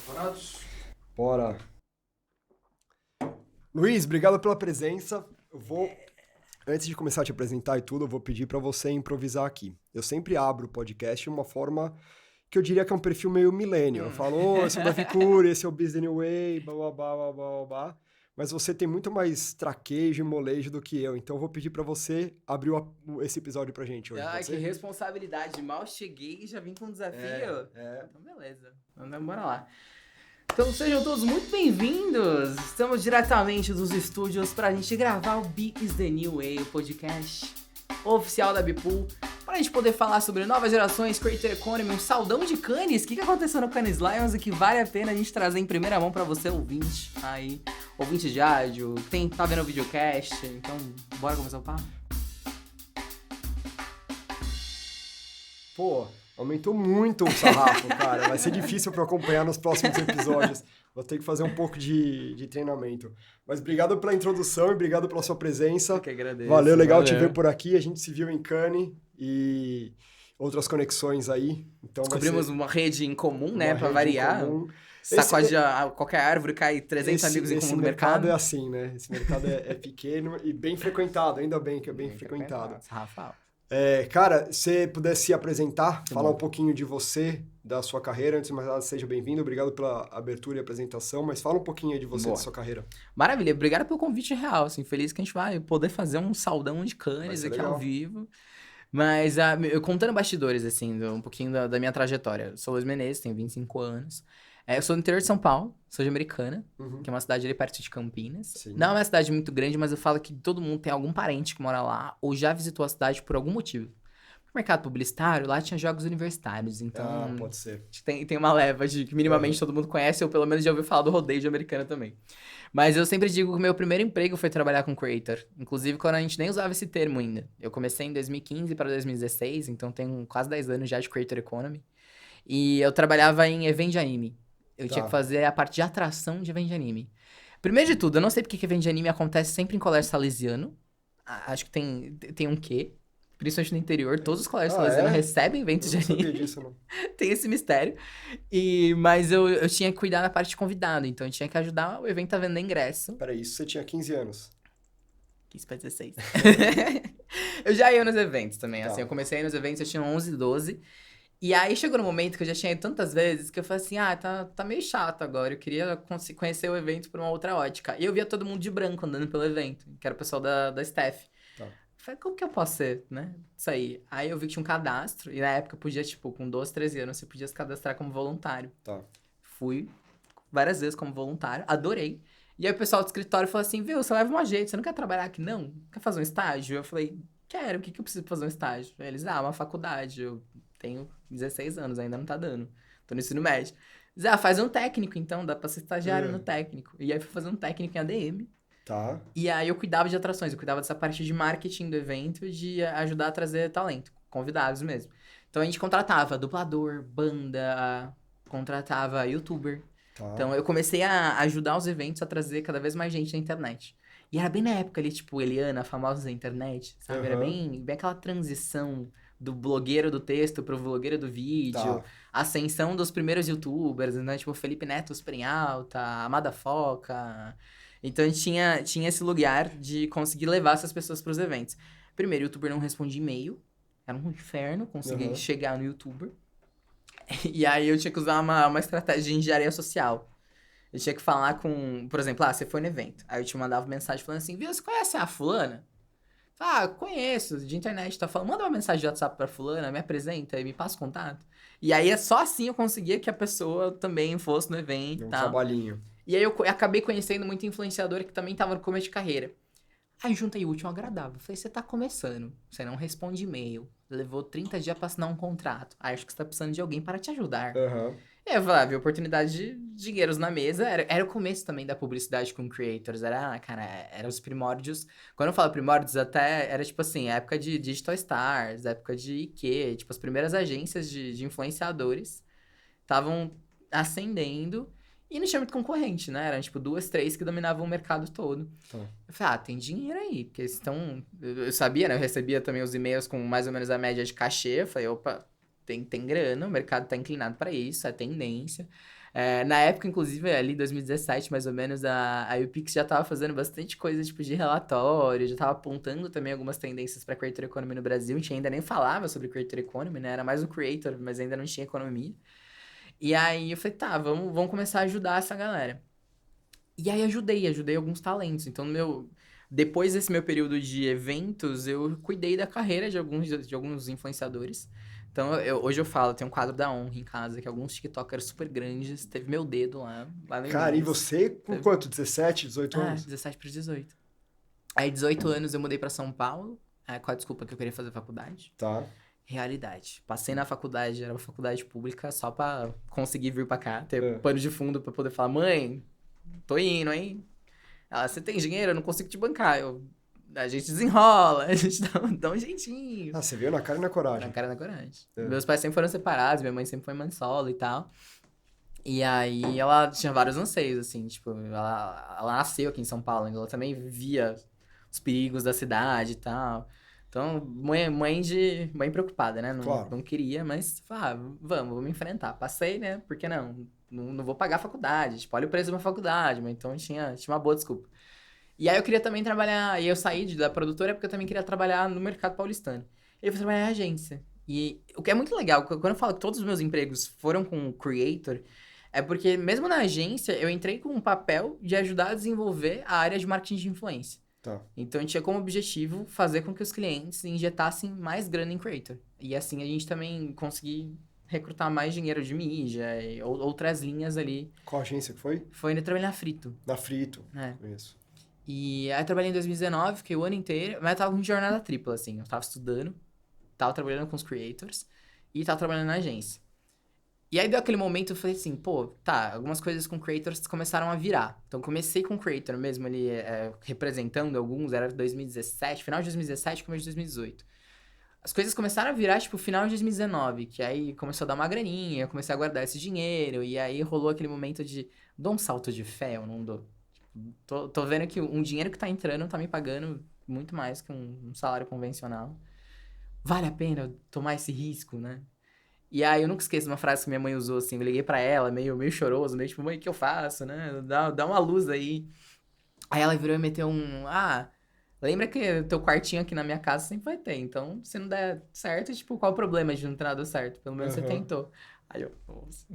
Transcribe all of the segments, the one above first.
Preparados? Bora. Luiz, obrigado pela presença. Antes de começar a te apresentar e tudo, eu vou pedir para você improvisar aqui. Eu sempre abro o podcast de uma forma que eu diria que é um perfil meio millennial. Eu falo, eu sou da Vicuri, esse é o Business the New Way, blá, blá, blá, blá, blá, blá. Mas você tem muito mais traquejo e molejo do que eu. Então eu vou pedir para você abrir esse episódio pra gente hoje. Ai, que responsabilidade. Mal cheguei e já vim com um desafio. Então, beleza. Então, bora lá. Então, sejam todos muito bem-vindos. Estamos diretamente dos estúdios pra gente gravar o Business the New Way, o podcast oficial da Bipool, pra gente poder falar sobre novas gerações, Creator Economy, um saldão de Cannes. O que aconteceu no Cannes Lions e que vale a pena a gente trazer em primeira mão pra você, ouvinte. Aí, ouvinte de áudio, tá vendo o videocast. Então, bora começar o papo? Pô, aumentou muito o sarrafo, cara. Vai ser difícil para acompanhar nos próximos episódios. Vou ter que fazer um pouco de treinamento. Mas obrigado pela introdução e obrigado pela sua presença. Eu que agradeço. Valeu, legal te ver por aqui. A gente se viu em Cannes e outras conexões aí. Então descobrimos uma rede em comum, né? Pra variar. Sacode qualquer árvore, cai 300 amigos em comum no mercado. Esse mercado é assim, né? Esse mercado é pequeno e bem frequentado. Ainda bem que é bem frequentado. Rafael. Cara, se você pudesse se apresentar, falar um pouquinho de você, da sua carreira. Antes de mais nada, seja bem-vindo. Obrigado pela abertura e apresentação, mas fala um pouquinho aí de você, da sua carreira. Maravilha. Obrigado pelo convite real. Assim, feliz que a gente vai poder fazer um saldão de Cannes aqui ao vivo. Mas, eu contando bastidores, assim, um pouquinho da minha trajetória. Eu sou Luiz Menezes, tenho 25 anos. Eu sou do interior de São Paulo, sou de Americana, que é uma cidade ali perto de Campinas. Sim. Não é uma cidade muito grande, mas eu falo que todo mundo tem algum parente que mora lá ou já visitou a cidade por algum motivo. No mercado publicitário, lá tinha jogos universitários, então... pode ser. Tem uma leva de que minimamente todo mundo conhece, ou pelo menos já ouviu falar do rodeio de Americana também. Mas eu sempre digo que o meu primeiro emprego foi trabalhar com creator. Inclusive, quando a gente nem usava esse termo ainda. Eu comecei em 2015 para 2016, então tenho quase 10 anos já de Creator Economy. E eu trabalhava em evento de anime. Eu tinha que fazer a parte de atração de evento de anime. Primeiro de tudo, eu não sei porque que evento de anime acontece sempre em colégio salesiano. Acho que tem um quê. Principalmente no interior, todos os colégios salesianos recebem eventos de anime. Não sabia disso, não. Tem esse mistério. Mas eu tinha que cuidar da parte de convidado, então eu tinha que ajudar o evento a vender ingresso. Peraí, isso você tinha 15 anos? 15 para 16. Eu já ia nos eventos também, assim, eu comecei a ir nos eventos, eu tinha 11, 12. E aí chegou no momento que eu já tinha ido tantas vezes que eu falei assim, tá meio chato agora, eu queria conhecer o evento por uma outra ótica. E eu via todo mundo de branco andando pelo evento, que era o pessoal da staff. Eu falei, como que eu posso ser, né? Isso aí. Aí eu vi que tinha um cadastro, e na época podia, tipo, com 12, 13 anos, você podia se cadastrar como voluntário. Fui várias vezes como voluntário, adorei. E aí o pessoal do escritório falou assim, viu, você leva um jeito, você não quer trabalhar aqui não? Quer fazer um estágio? Eu falei, quero, o que eu preciso fazer um estágio? Aí eles, uma faculdade, eu tenho 16 anos, ainda não tá dando. Tô no ensino médio. Faz um técnico, então, dá pra ser estagiário no técnico. E aí fui fazer um técnico em ADM. E aí eu cuidava de atrações, eu cuidava dessa parte de marketing do evento e de ajudar a trazer talento, convidados mesmo. Então a gente contratava dublador, banda, contratava youtuber. Então eu comecei a ajudar os eventos a trazer cada vez mais gente na internet. E era bem na época ali, tipo, Eliana, famosa da internet, sabe? Era bem aquela transição do blogueiro do texto pro blogueiro do vídeo. Ascensão dos primeiros youtubers, né? Tipo, Felipe Neto super em alta, Amada Foca. Então a gente tinha esse lugar de conseguir levar essas pessoas pros eventos. Primeiro, o youtuber não respondia e-mail. Era um inferno conseguir chegar no youtuber. E aí eu tinha que usar uma estratégia de engenharia social. Eu tinha que falar com... Por exemplo, você foi no evento. Aí eu te mandava mensagem falando assim, viu, você conhece a fulana? Conheço, de internet, tá falando, manda uma mensagem de WhatsApp pra fulana, me apresenta e me passa o contato. E aí só assim eu conseguia que a pessoa também fosse no evento e tal. Trabalhinho. E aí eu acabei conhecendo muito influenciador que também tava no começo de carreira. Aí junta aí o útil ao agradável. Falei, você tá começando, você não responde e-mail, levou 30 dias pra assinar um contrato. Aí acho que você tá precisando de alguém para te ajudar. E aí eu falei, vi oportunidade de dinheiros na mesa. Era o começo também da publicidade com creators. Era os primórdios. Quando eu falo primórdios, até era tipo assim, época de Digital Stars, época de IQ. Tipo, as primeiras agências de influenciadores estavam ascendendo. E não tinha muito concorrente, né? Eram, tipo, 2, 3 que dominavam o mercado todo. Eu falei, tem dinheiro aí. Porque eles estão... Eu sabia, né? Eu recebia também os e-mails com mais ou menos a média de cachê. Eu falei, opa, tem grana, o mercado tá inclinado para isso, é tendência. Na época, inclusive, ali 2017, mais ou menos, a UPix já tava fazendo bastante coisa, tipo, de relatório, já tava apontando também algumas tendências para Creator Economy no Brasil. A gente ainda nem falava sobre Creator Economy, né? Era mais o Creator, mas ainda não tinha economia. E aí eu falei, tá, vamos começar a ajudar essa galera. E aí ajudei alguns talentos. Então, depois desse meu período de eventos, eu cuidei da carreira de alguns influenciadores. Então, hoje eu falo, tem um quadro da honra em casa, que alguns TikTokers super grandes, teve meu dedo lá no Cara, e início. você com quanto? 17, 18 anos? 17 para 18. Aí, 18 anos, eu mudei pra São Paulo, com a desculpa que eu queria fazer faculdade. Tá. Realidade. Passei na faculdade, era uma faculdade pública, só pra conseguir vir pra cá, ter É. pano de fundo pra poder falar, mãe, tô indo, hein? Ela, você tem dinheiro? Eu não consigo te bancar. A gente desenrola, a gente dá um jeitinho. Ah, você veio na cara e na Na coragem. cara e na coragem. É. Meus pais sempre foram separados, minha mãe sempre foi mãe solo e tal. E aí ela tinha vários anseios, assim, tipo, ela nasceu aqui em São Paulo, ela também via os perigos da cidade e tal. Então, mãe preocupada, né? Não, Claro. não queria, mas, vamos enfrentar. Passei, né? Por que não? Não vou pagar a faculdade. Tipo, olha o preço de uma faculdade, mas então tinha uma boa desculpa. E aí eu queria também trabalhar, e eu saí da produtora porque eu também queria trabalhar no mercado paulistano. E eu fui trabalhar em agência. E o que é muito legal, quando eu falo que todos os meus empregos foram com o creator, é porque mesmo na agência eu entrei com um papel de ajudar a desenvolver a área de marketing de influência. Tá. Então eu tinha como objetivo fazer com que os clientes injetassem mais grana em creator. E assim a gente também conseguir recrutar mais dinheiro de mídia e outras linhas ali. Qual agência que foi? Foi ainda trabalhar na Frito. Na Frito. É. Isso. E aí eu trabalhei em 2019, fiquei o ano inteiro, mas eu tava com jornada tripla, assim. Eu tava estudando, tava trabalhando com os creators e tava trabalhando na agência. E aí deu aquele momento, eu falei assim, pô, tá, algumas coisas com creators começaram a virar. Então comecei com creator mesmo ali, representando alguns, era 2017, final de 2017, começo de 2018. As coisas começaram a virar, tipo, final de 2019, que aí começou a dar uma graninha, eu comecei a guardar esse dinheiro, e aí rolou aquele momento de, dou um salto de fé ou não dou? Tô vendo que um dinheiro que tá entrando tá me pagando muito mais que um salário convencional. Vale a pena eu tomar esse risco, né? E aí eu nunca esqueço uma frase que minha mãe usou, assim, eu liguei pra ela, meio choroso, meio tipo, mãe, o que eu faço, né? Dá uma luz aí. Aí ela virou e meteu lembra que teu quartinho aqui na minha casa sempre vai ter, então se não der certo, tipo, qual o problema de não ter dado certo? Pelo menos você Aham. tentou. Aí eu, nossa.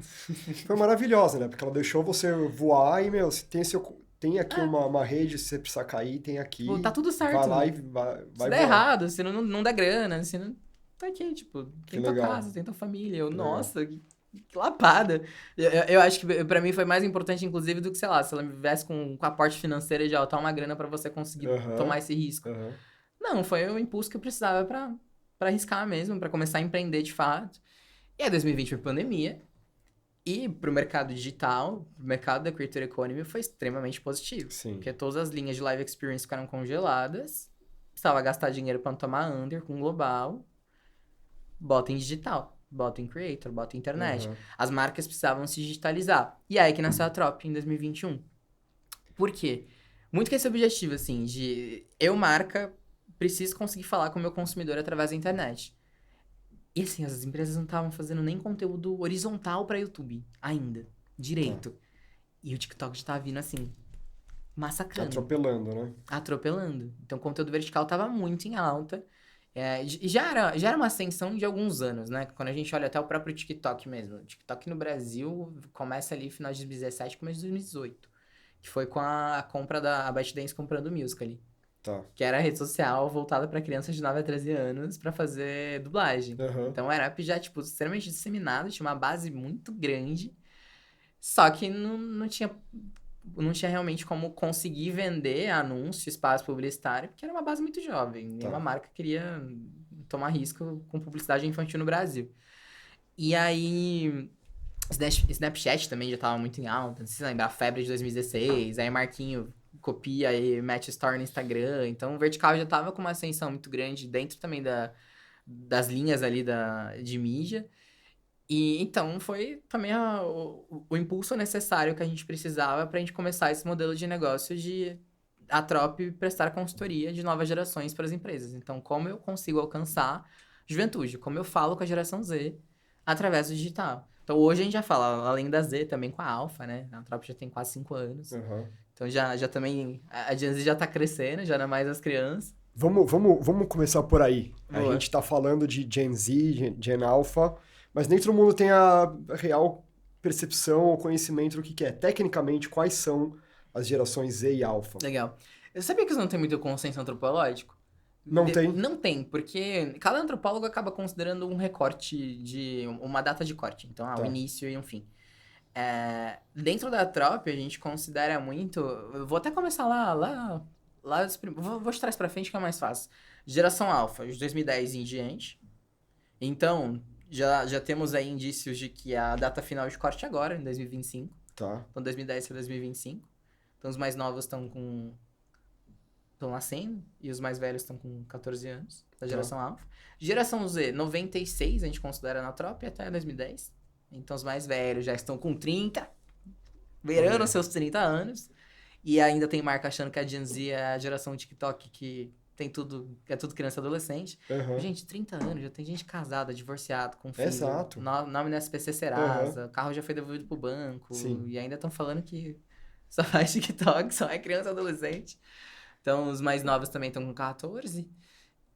Foi maravilhosa, né? Porque ela deixou você voar e, meu, se tem aqui uma rede, se você precisar cair, tem aqui. Tipo, tá tudo certo. Vai lá e vai Se voar. der errado, se não der grana, se não. Tá aqui, tipo, Que tem tua legal. casa, tem tua família. Eu, Que legal. nossa, que lapada. Eu acho que pra mim foi mais importante, inclusive, do que, sei lá, se ela me viesse com aporte financeiro de altar uma grana pra você conseguir Aham. tomar esse risco. Aham. Não, foi o impulso que eu precisava pra arriscar mesmo, pra começar a empreender de fato. E aí 2020 foi pandemia. E pro mercado digital, pro mercado da Creator Economy foi extremamente positivo. Sim. Porque todas as linhas de live experience ficaram congeladas. Precisava gastar dinheiro pra não tomar under com global. Bota em digital, bota em creator, bota em internet. Aham. As marcas precisavam se digitalizar. E aí que nasceu a Trop em 2021. Por quê? Muito que esse objetivo, assim, de eu, marca, preciso conseguir falar com o meu consumidor através da internet. E assim, as empresas não estavam fazendo nem conteúdo horizontal pra YouTube ainda, direito. E o TikTok já tava vindo assim, Tá massacrando. atropelando, né? Atropelando. Então, o conteúdo vertical tava muito em alta. E já era uma ascensão de alguns anos, né? Quando a gente olha até o próprio TikTok mesmo. O TikTok no Brasil começa ali no final de 2017, começo de 2018. Que foi com a compra a ByteDance comprando o Musical.ly. Tá. Que era a rede social voltada pra crianças de 9 a 13 anos pra fazer dublagem. Aham. Então, era app já, tipo, extremamente disseminado, tinha uma base muito grande. Só que não tinha realmente como conseguir vender anúncio, espaço publicitário, porque era uma base muito jovem. Nenhuma marca queria tomar risco com publicidade infantil no Brasil. E aí, Snapchat também já tava muito em alta. Não sei se você lembra, a febre de 2016. Aí Marquinho copia e mete story no Instagram. Então, o vertical já tava com uma ascensão muito grande dentro também das linhas ali de mídia. E então foi também o impulso necessário que a gente precisava para a gente começar esse modelo de negócio de a Trop prestar consultoria de novas gerações para as empresas. Então, como eu consigo alcançar juventude? Como eu falo com a geração Z através do digital. Então hoje a gente já fala, além da Z, também com a Alpha, né? A Trop já tem quase 5 anos. Uhum. Então já também, a Gen Z já tá crescendo, já não é mais as crianças. Vamos começar por aí. A Boa. gente tá falando de Gen Z, Gen Alpha, mas nem todo mundo tem a real percepção ou conhecimento do que é. Tecnicamente, quais são as gerações Z e Alpha? Legal. Eu sabia que isso não tem muito consenso antropológico? Não tem? Não tem, porque cada antropólogo acaba considerando um recorte de... uma data de corte. Então, Tá. o início e um fim. Dentro da Trop, a gente considera muito... Eu vou até começar lá vou de trás pra frente que é mais fácil. Geração Alpha, de 2010 em diante. Então, já temos aí indícios de que a data final de corte é agora, em 2025. Tá. Então, 2010 para 2025. Então, os mais novos estão nascendo e os mais velhos estão com 14 anos, da geração Alpha. Geração Z, 96, a gente considera na Trop, até 2010. Então, os mais velhos já estão com 30, beirando os seus 30 anos. E ainda tem marca achando que a Gen Z é a geração TikTok que tem tudo, é tudo criança e adolescente. Uhum. Gente, 30 anos, já tem gente casada, divorciada, com filho. Exato. Nome no SPC Serasa, o carro já foi devolvido pro banco. Sim. E ainda estão falando que só faz TikTok, só é criança e adolescente. Então, os mais novos também estão com 14.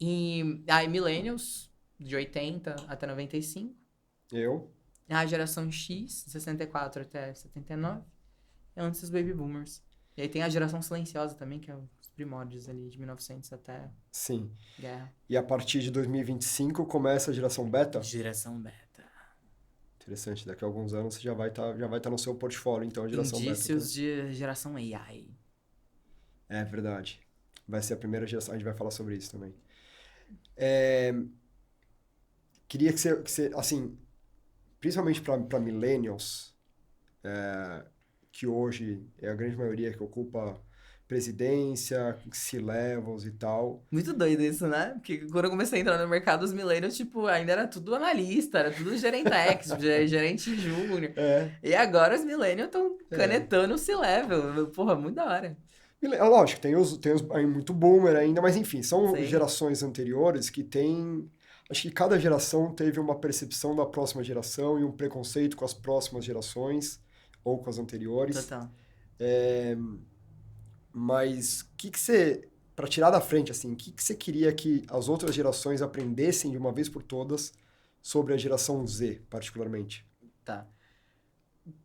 E aí, Millennials, de 80 até 95. Eu? A geração X, 64 até 79. E antes os Baby Boomers. E aí tem a geração silenciosa também, que é os primórdios ali, de 1900 até Sim. guerra. E a partir de 2025 começa a geração Beta? Geração Beta. Interessante, daqui a alguns anos você já vai tá no seu portfólio, então, a geração Indícios Beta. de geração AI. É verdade. Vai ser a primeira geração, a gente vai falar sobre isso também. Queria que você assim, principalmente para millennials, que hoje é a grande maioria que ocupa presidência, C-levels e tal. Muito doido isso, né? Porque quando eu comecei a entrar no mercado, os millennials, tipo, ainda era tudo analista, era tudo gerentex, gerente júnior. E agora os millennials estão canetando o C-level. Porra, muito da hora. Lógico, tem os aí muito boomer ainda, mas enfim, são Sim. gerações anteriores que têm... Acho que cada geração teve uma percepção da próxima geração e um preconceito com as próximas gerações ou com as anteriores. Total. Mas o que você, para tirar da frente, assim, o que você queria que as outras gerações aprendessem de uma vez por todas sobre a geração Z, particularmente? Tá.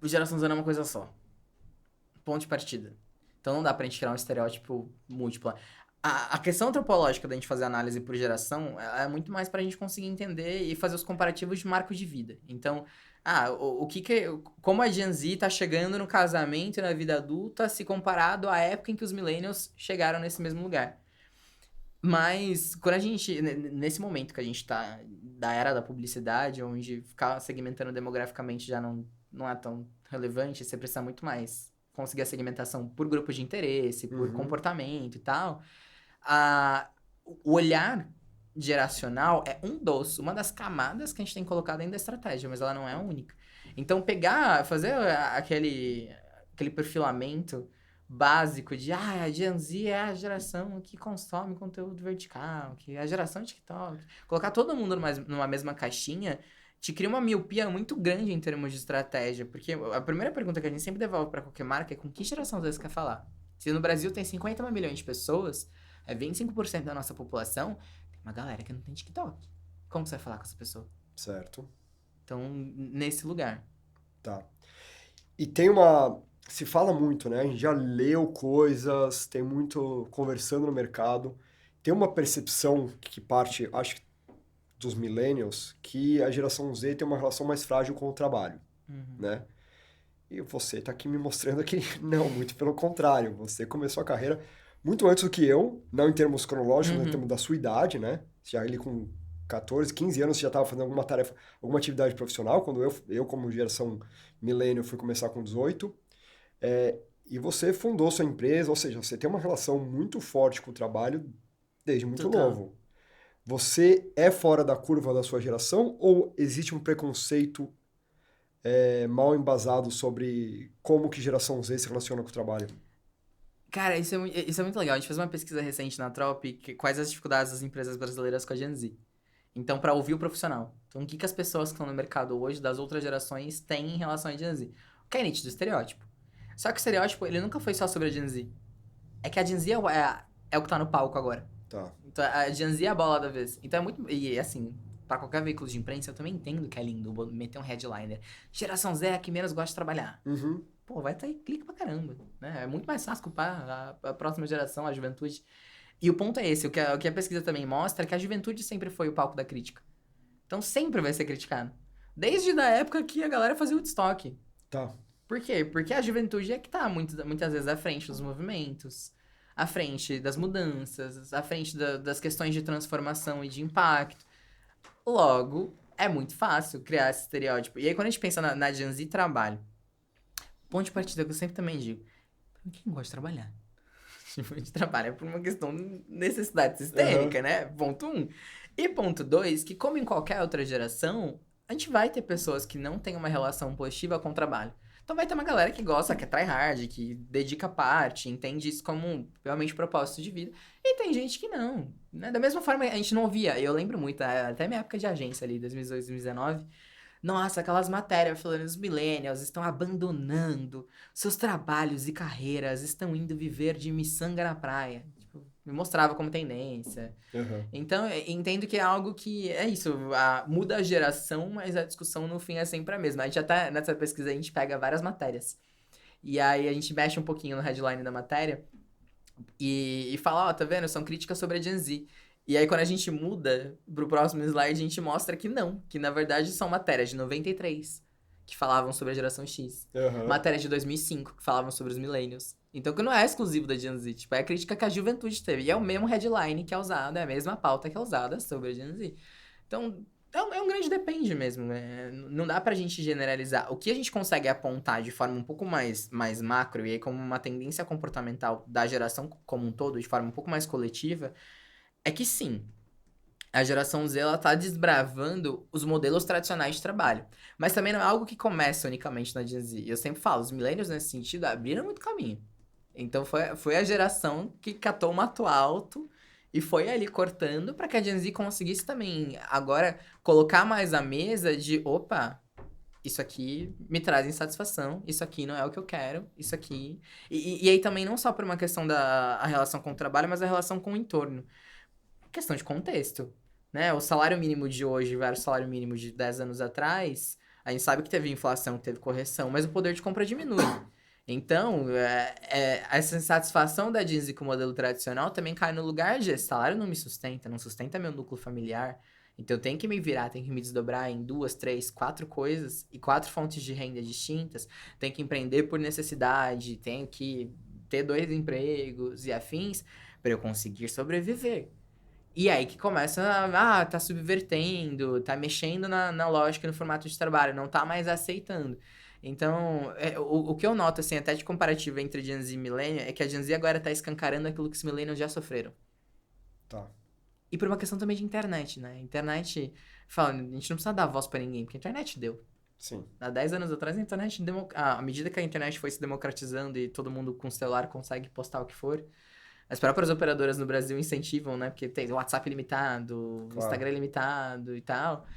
Geração Z não é uma coisa só. Ponto de partida. Então não dá pra gente criar um estereótipo múltiplo. A questão antropológica da gente fazer análise por geração é muito mais pra gente conseguir entender e fazer os comparativos de marco de vida. Então, como a Gen Z tá chegando no casamento e na vida adulta se comparado à época em que os millennials chegaram nesse mesmo lugar. Mas, quando a gente, nesse momento que a gente tá da era da publicidade, onde ficar segmentando demograficamente já não é tão relevante, você precisa muito mais conseguir a segmentação por grupo de interesse, por comportamento e tal. O olhar geracional é uma das camadas que a gente tem colocado dentro da estratégia, mas ela não é a única. Então, fazer aquele perfilamento básico de a Gen Z é a geração que consome conteúdo vertical, que é a geração TikTok. Colocar todo mundo numa mesma caixinha te cria uma miopia muito grande em termos de estratégia, porque a primeira pergunta que a gente sempre devolve para qualquer marca é com que geração você quer falar? Se no Brasil tem 50 milhões de pessoas, 25% da nossa população, tem uma galera que não tem TikTok. Como você vai falar com essa pessoa? Certo. Então, nesse lugar. Tá. E se fala muito, né? A gente já leu coisas, tem muito conversando no mercado. Tem uma percepção que parte, acho que dos millennials, que a geração Z tem uma relação mais frágil com o trabalho, né? E você tá aqui me mostrando que não, muito pelo contrário. Você começou a carreira muito antes do que eu, não em termos cronológicos, mas em termos da sua idade, né? Já ali com 14, 15 anos você já estava fazendo alguma tarefa, alguma atividade profissional, quando eu como geração millennial, fui começar com 18. E você fundou sua empresa, ou seja, você tem uma relação muito forte com o trabalho desde muito novo. Você é fora da curva da sua geração ou existe um preconceito mal embasado sobre como que geração Z se relaciona com o trabalho? Cara, isso é muito legal. A gente fez uma pesquisa recente na Trop, quais as dificuldades das empresas brasileiras com a Gen Z. Então, pra ouvir o profissional. Então, o que as pessoas que estão no mercado hoje, das outras gerações, têm em relação à Gen Z? O que é nítido? Estereótipo. Só que o estereótipo, ele nunca foi só sobre a Gen Z. É que a Gen Z é o que tá no palco agora. Tá. Então, a Gen Z é a bola da vez. Então, é muito... E, assim, pra qualquer veículo de imprensa, eu também entendo que é lindo meter um headliner. Geração Z é a que menos gosta de trabalhar. Uhum. Pô, vai estar aí, clica pra caramba, né? É muito mais fácil culpar a próxima geração, a juventude. E o ponto é esse, o que a pesquisa também mostra é que a juventude sempre foi o palco da crítica. Então sempre vai ser criticado. Desde a época que a galera fazia o Woodstock. Tá. Por quê? Porque a juventude é que tá muitas vezes à frente dos movimentos, à frente das mudanças, à frente das questões de transformação e de impacto. Logo, é muito fácil criar esse estereótipo. E aí quando a gente pensa na Gen Z trabalho, ponto de partida que eu sempre também digo, quem gosta de trabalhar? Tipo, a gente trabalha por uma questão de necessidade sistêmica, né? Ponto 1. E ponto 2, que como em qualquer outra geração, a gente vai ter pessoas que não têm uma relação positiva com o trabalho. Então vai ter uma galera que gosta, que é tryhard, que dedica parte, entende isso como realmente propósito de vida. E tem gente que não, né? Da mesma forma, a gente não ouvia. Eu lembro muito, até minha época de agência ali, 2018, 2019. Nossa, aquelas matérias falando os millennials estão abandonando seus trabalhos e carreiras, estão indo viver de miçanga na praia. Tipo, me mostrava como tendência. Uhum. Então, eu entendo que é algo que é isso, muda a geração, mas a discussão no fim é sempre a mesma. A gente até, nessa pesquisa, a gente pega várias matérias. E aí a gente mexe um pouquinho no headline da matéria e fala, ó, tá vendo? São críticas sobre a Gen Z. E aí, quando a gente muda pro próximo slide, a gente mostra que não. Que, na verdade, são matérias de 93, que falavam sobre a geração X. Uhum. Matérias de 2005, que falavam sobre os millennials. Então, que não é exclusivo da Gen Z. Tipo, é a crítica que a juventude teve. E é o mesmo headline que é usado, é a mesma pauta que é usada sobre a Gen Z. Então, é um grande depende mesmo. Não dá pra gente generalizar. O que a gente consegue apontar de forma um pouco mais macro, e aí como uma tendência comportamental da geração como um todo, de forma um pouco mais coletiva, é que sim, a geração Z ela tá desbravando os modelos tradicionais de trabalho. Mas também não é algo que começa unicamente na Gen Z. Eu sempre falo, os millennials nesse sentido abriram muito caminho. Então foi a geração que catou o mato alto e foi ali cortando para que a Gen Z conseguisse também agora colocar mais à mesa de, opa, isso aqui me traz insatisfação, isso aqui não é o que eu quero, isso aqui... E aí também não só por uma questão da a relação com o trabalho, mas a relação com o entorno. Questão de contexto, né? O salário mínimo de hoje versus o salário mínimo de 10 anos atrás, a gente sabe que teve inflação, que teve correção, mas o poder de compra diminui. Então, essa insatisfação da Gen Z com o modelo tradicional também cai no lugar de esse salário não me sustenta, não sustenta meu núcleo familiar. Então, eu tenho que me virar, tenho que me desdobrar em 2, 3, 4 coisas e 4 fontes de renda distintas. Tenho que empreender por necessidade, tenho que ter 2 empregos e afins para eu conseguir sobreviver. E aí que começa tá subvertendo, tá mexendo na lógica e no formato de trabalho, não tá mais aceitando. Então, o que eu noto, assim, até de comparativo entre Gen Z e Millennial, é que a Gen Z agora tá escancarando aquilo que os Millennials já sofreram. Tá. E por uma questão também de internet, né? Internet, falando, a gente não precisa dar voz pra ninguém, porque a internet deu. Sim. Há 10 anos atrás, a internet, à medida que a internet foi se democratizando e todo mundo com celular consegue postar o que for, as próprias operadoras no Brasil incentivam, né? Porque tem o WhatsApp limitado, Claro. Instagram limitado e tal.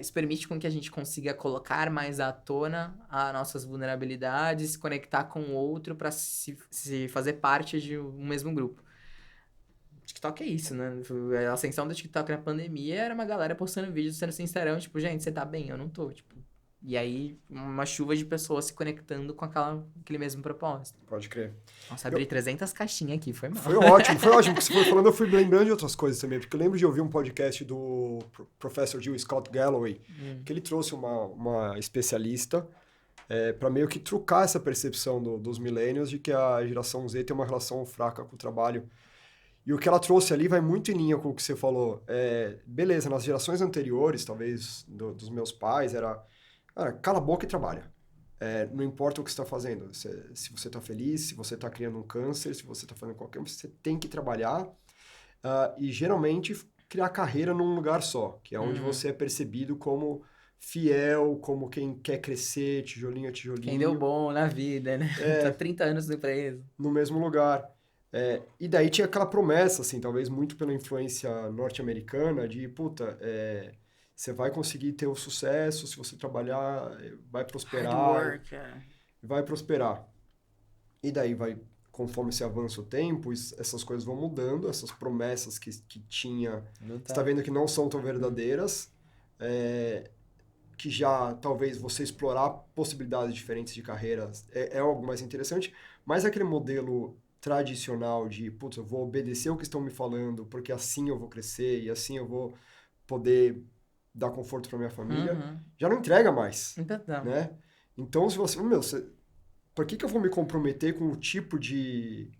Isso permite com que a gente consiga colocar mais à tona as nossas vulnerabilidades, se conectar com o outro para se fazer parte de um mesmo grupo. TikTok é isso, né? A ascensão do TikTok na pandemia era uma galera postando vídeos sendo sincerão, tipo, gente, você tá bem? Eu não tô, tipo... E aí, uma chuva de pessoas se conectando com aquele mesmo propósito. Pode crer. Nossa, abri 300 caixinhas aqui, foi mal. Foi ótimo, foi ótimo. Porque você foi falando, eu fui lembrando de outras coisas também. Porque eu lembro de ouvir um podcast do Professor Jill Scott Galloway, que ele trouxe uma especialista para meio que trucar essa percepção dos millennials de que a geração Z tem uma relação fraca com o trabalho. E o que ela trouxe ali vai muito em linha com o que você falou. Beleza, nas gerações anteriores, talvez dos meus pais, era... Cara, cala a boca e trabalha. Não importa o que você está fazendo. Se você está feliz, se você está criando um câncer, se você está fazendo qualquer coisa, você tem que trabalhar. E geralmente criar carreira num lugar só, que é onde você é percebido como fiel, como quem quer crescer, tijolinho a tijolinho. Quem deu bom na vida, né? Tá 30 anos na empresa. No mesmo lugar. E daí tinha aquela promessa, assim, talvez muito pela influência norte-americana, de, puta, você vai conseguir ter o sucesso, se você trabalhar, vai Hard prosperar, work, vai prosperar. E daí conforme se avança o tempo, essas coisas vão mudando, essas promessas que tinha, Não você está vendo que não são tão verdadeiras, que já talvez você explorar possibilidades diferentes de carreiras é algo mais interessante, mas aquele modelo tradicional de, putz, eu vou obedecer o que estão me falando, porque assim eu vou crescer e assim eu vou poder dar conforto para minha família, já não entrega mais, Então, né? Então, se você, por que eu vou me comprometer com o tipo de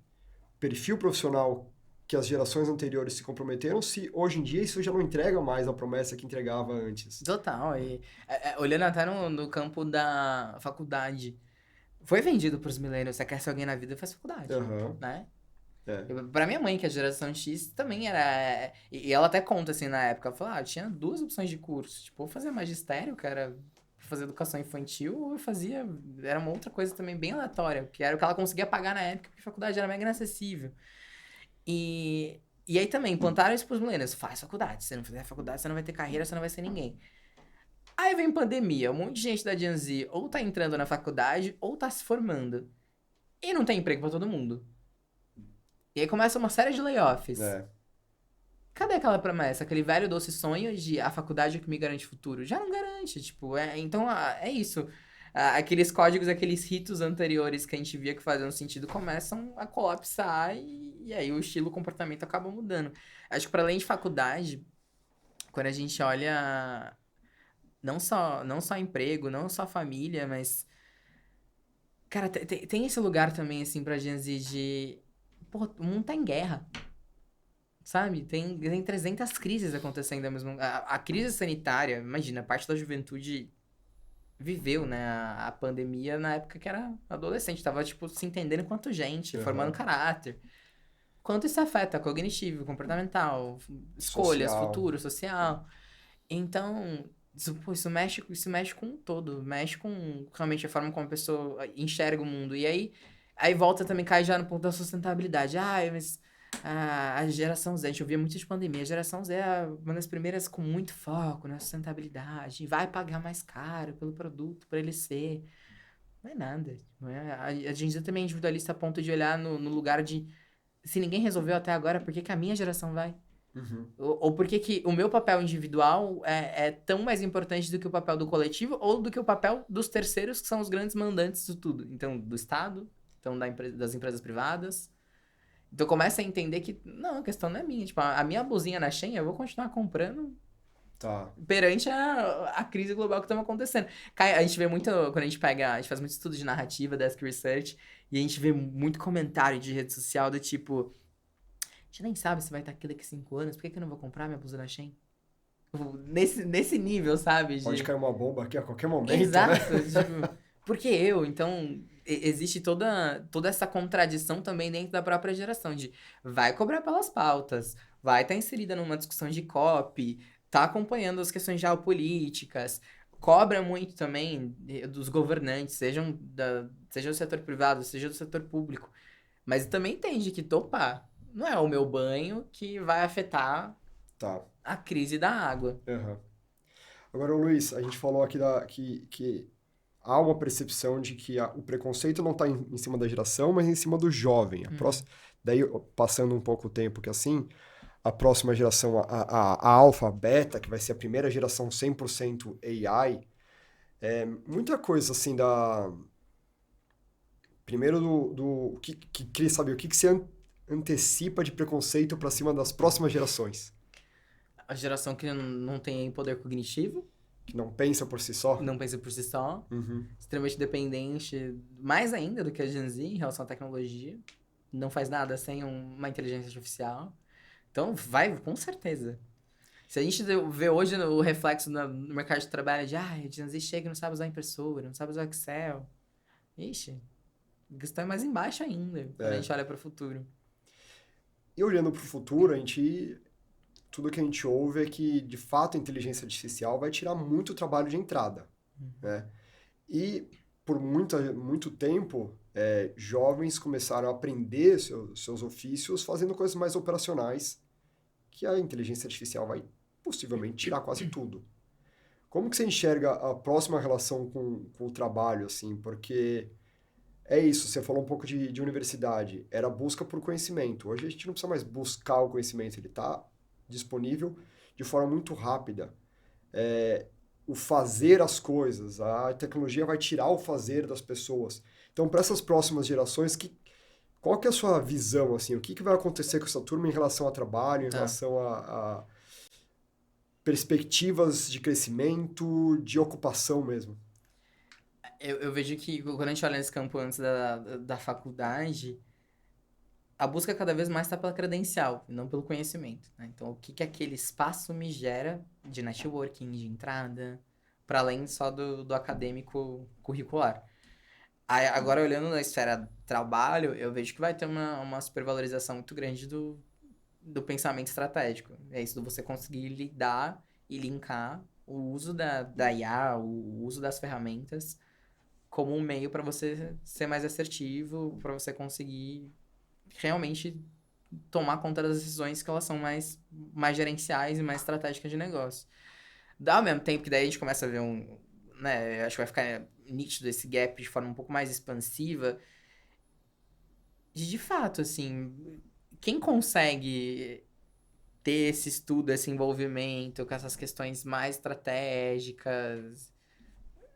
perfil profissional que as gerações anteriores se comprometeram, se hoje em dia isso já não entrega mais a promessa que entregava antes? total. E, olhando até no campo da faculdade, foi vendido pros millennials, você quer ser alguém na vida, faz faculdade, Aham. né? É. Pra minha mãe, que é a geração X, também era... E ela até conta, assim, na época, ela falou, eu tinha 2 opções de curso. Tipo, ou fazer magistério, que era fazer educação infantil, ou eu fazia... Era uma outra coisa também bem aleatória, que era o que ela conseguia pagar na época, porque a faculdade era mega inacessível. E aí também, plantaram isso pros millennials. Faz faculdade. Se você não fizer faculdade, você não vai ter carreira, você não vai ser ninguém. Aí vem pandemia, um monte de gente da Gen Z ou tá entrando na faculdade, ou tá se formando. E não tem emprego pra todo mundo. E aí começa uma série de layoffs. É. Cadê aquela promessa? Aquele velho doce sonho de a faculdade é que me garante futuro? Já não garante, tipo, então é isso. Aqueles códigos, aqueles ritos anteriores que a gente via que faziam sentido começam a colapsar e aí o estilo, o comportamento acaba mudando. Acho que para além de faculdade, quando a gente olha não só emprego, não só família, mas cara, tem esse lugar também assim pra Gen Z de pô, o mundo tá em guerra. Sabe? Tem 300 crises acontecendo ao mesmo... A crise sanitária, imagina, parte da juventude viveu, né? A pandemia na época que era adolescente. Tava, tipo, se entendendo enquanto gente, formando caráter. Quanto isso afeta cognitivo, comportamental, escolhas, Social. futuro, social. Então, isso mexe com um todo. Mexe com realmente a forma como a pessoa enxerga o mundo. E aí volta também, cai já no ponto da sustentabilidade. Mas a geração Z, a gente ouvia muito de pandemia. A geração Z é uma das primeiras com muito foco na sustentabilidade. Vai pagar mais caro pelo produto para ele ser. Não é nada. Não é? A gente também é individualista a ponto de olhar no lugar de se ninguém resolveu até agora, por que que a minha geração vai? Uhum. Ou por que que o meu papel individual é tão mais importante do que o papel do coletivo ou do que o papel dos terceiros, que são os grandes mandantes de tudo. Então, do Estado, então das empresas privadas. Então, começa a entender que, não, a questão não é minha. Tipo, a minha blusinha na Shein, eu vou continuar comprando Tá. perante a crise global que estamos acontecendo. A gente vê muito, quando a gente faz muito estudo de narrativa, desk research, e a gente vê muito comentário de rede social do tipo, a gente nem sabe se vai estar aqui daqui 5 anos, por que que eu não vou comprar minha blusa da Shein? Tipo, nesse nível, sabe? Pode cair uma bomba aqui a qualquer momento, Exato, né? tipo, porque eu? Então, existe toda essa contradição também dentro da própria geração, de vai cobrar pelas pautas, vai estar inserida numa discussão de copy, tá acompanhando as questões geopolíticas, cobra muito também dos governantes, seja do setor privado, seja do setor público, mas também entende que topar não é o meu banho que vai afetar Tá. a crise da água. Aham. Agora, Luiz, a gente falou aqui que há uma percepção de que o preconceito não está em cima da geração, mas em cima do jovem. Daí, passando um pouco o tempo que assim, a próxima geração, a alfa, a beta, que vai ser a primeira geração 100% AI, muita coisa assim Primeiro queria saber o que você antecipa de preconceito para cima das próximas gerações, A geração que não tem poder cognitivo, que não pensa por si só. não pensa por si só, Uhum. extremamente dependente, mais ainda do que a Gen Z em relação à tecnologia, não faz nada sem uma inteligência artificial. Então, vai, com certeza. Se a gente vê hoje o reflexo no mercado de trabalho de, a Gen Z chega e não sabe usar impressora, não sabe usar Excel. Ixi, a questão é mais embaixo ainda, quando a gente olha para o futuro. E olhando para o futuro, tudo que a gente ouve é que, de fato, a inteligência artificial vai tirar muito trabalho de entrada, né? E por muito tempo, jovens começaram a aprender seus ofícios fazendo coisas mais operacionais, que a inteligência artificial vai possivelmente tirar quase tudo. Como que você enxerga a próxima relação com o trabalho, assim? Porque é isso, você falou um pouco de universidade, era a busca por conhecimento. Hoje a gente não precisa mais buscar o conhecimento, ele está disponível de forma muito rápida. O fazer as coisas, a tecnologia vai tirar o fazer das pessoas. Então, para essas próximas gerações, qual que é a sua visão, assim? O que vai acontecer com essa turma em relação ao trabalho, em Tá. relação a perspectivas de crescimento, de ocupação mesmo? Eu vejo que quando a gente olha nesse campo antes da faculdade, a busca cada vez mais está pela credencial, e não pelo conhecimento, né? Então, o que aquele espaço me gera de networking, de entrada, para além só do acadêmico curricular. Aí, agora, olhando na esfera trabalho, eu vejo que vai ter uma supervalorização muito grande do pensamento estratégico. É isso, de você conseguir lidar e linkar o uso da IA, o uso das ferramentas, como um meio para você ser mais assertivo, para você conseguir realmente tomar conta das decisões que elas são mais gerenciais e mais estratégicas de negócio. Dá ao mesmo tempo que daí a gente começa a ver né, acho que vai ficar nítido esse gap de forma um pouco mais expansiva, de fato, assim, quem consegue ter esse estudo, esse envolvimento com essas questões mais estratégicas,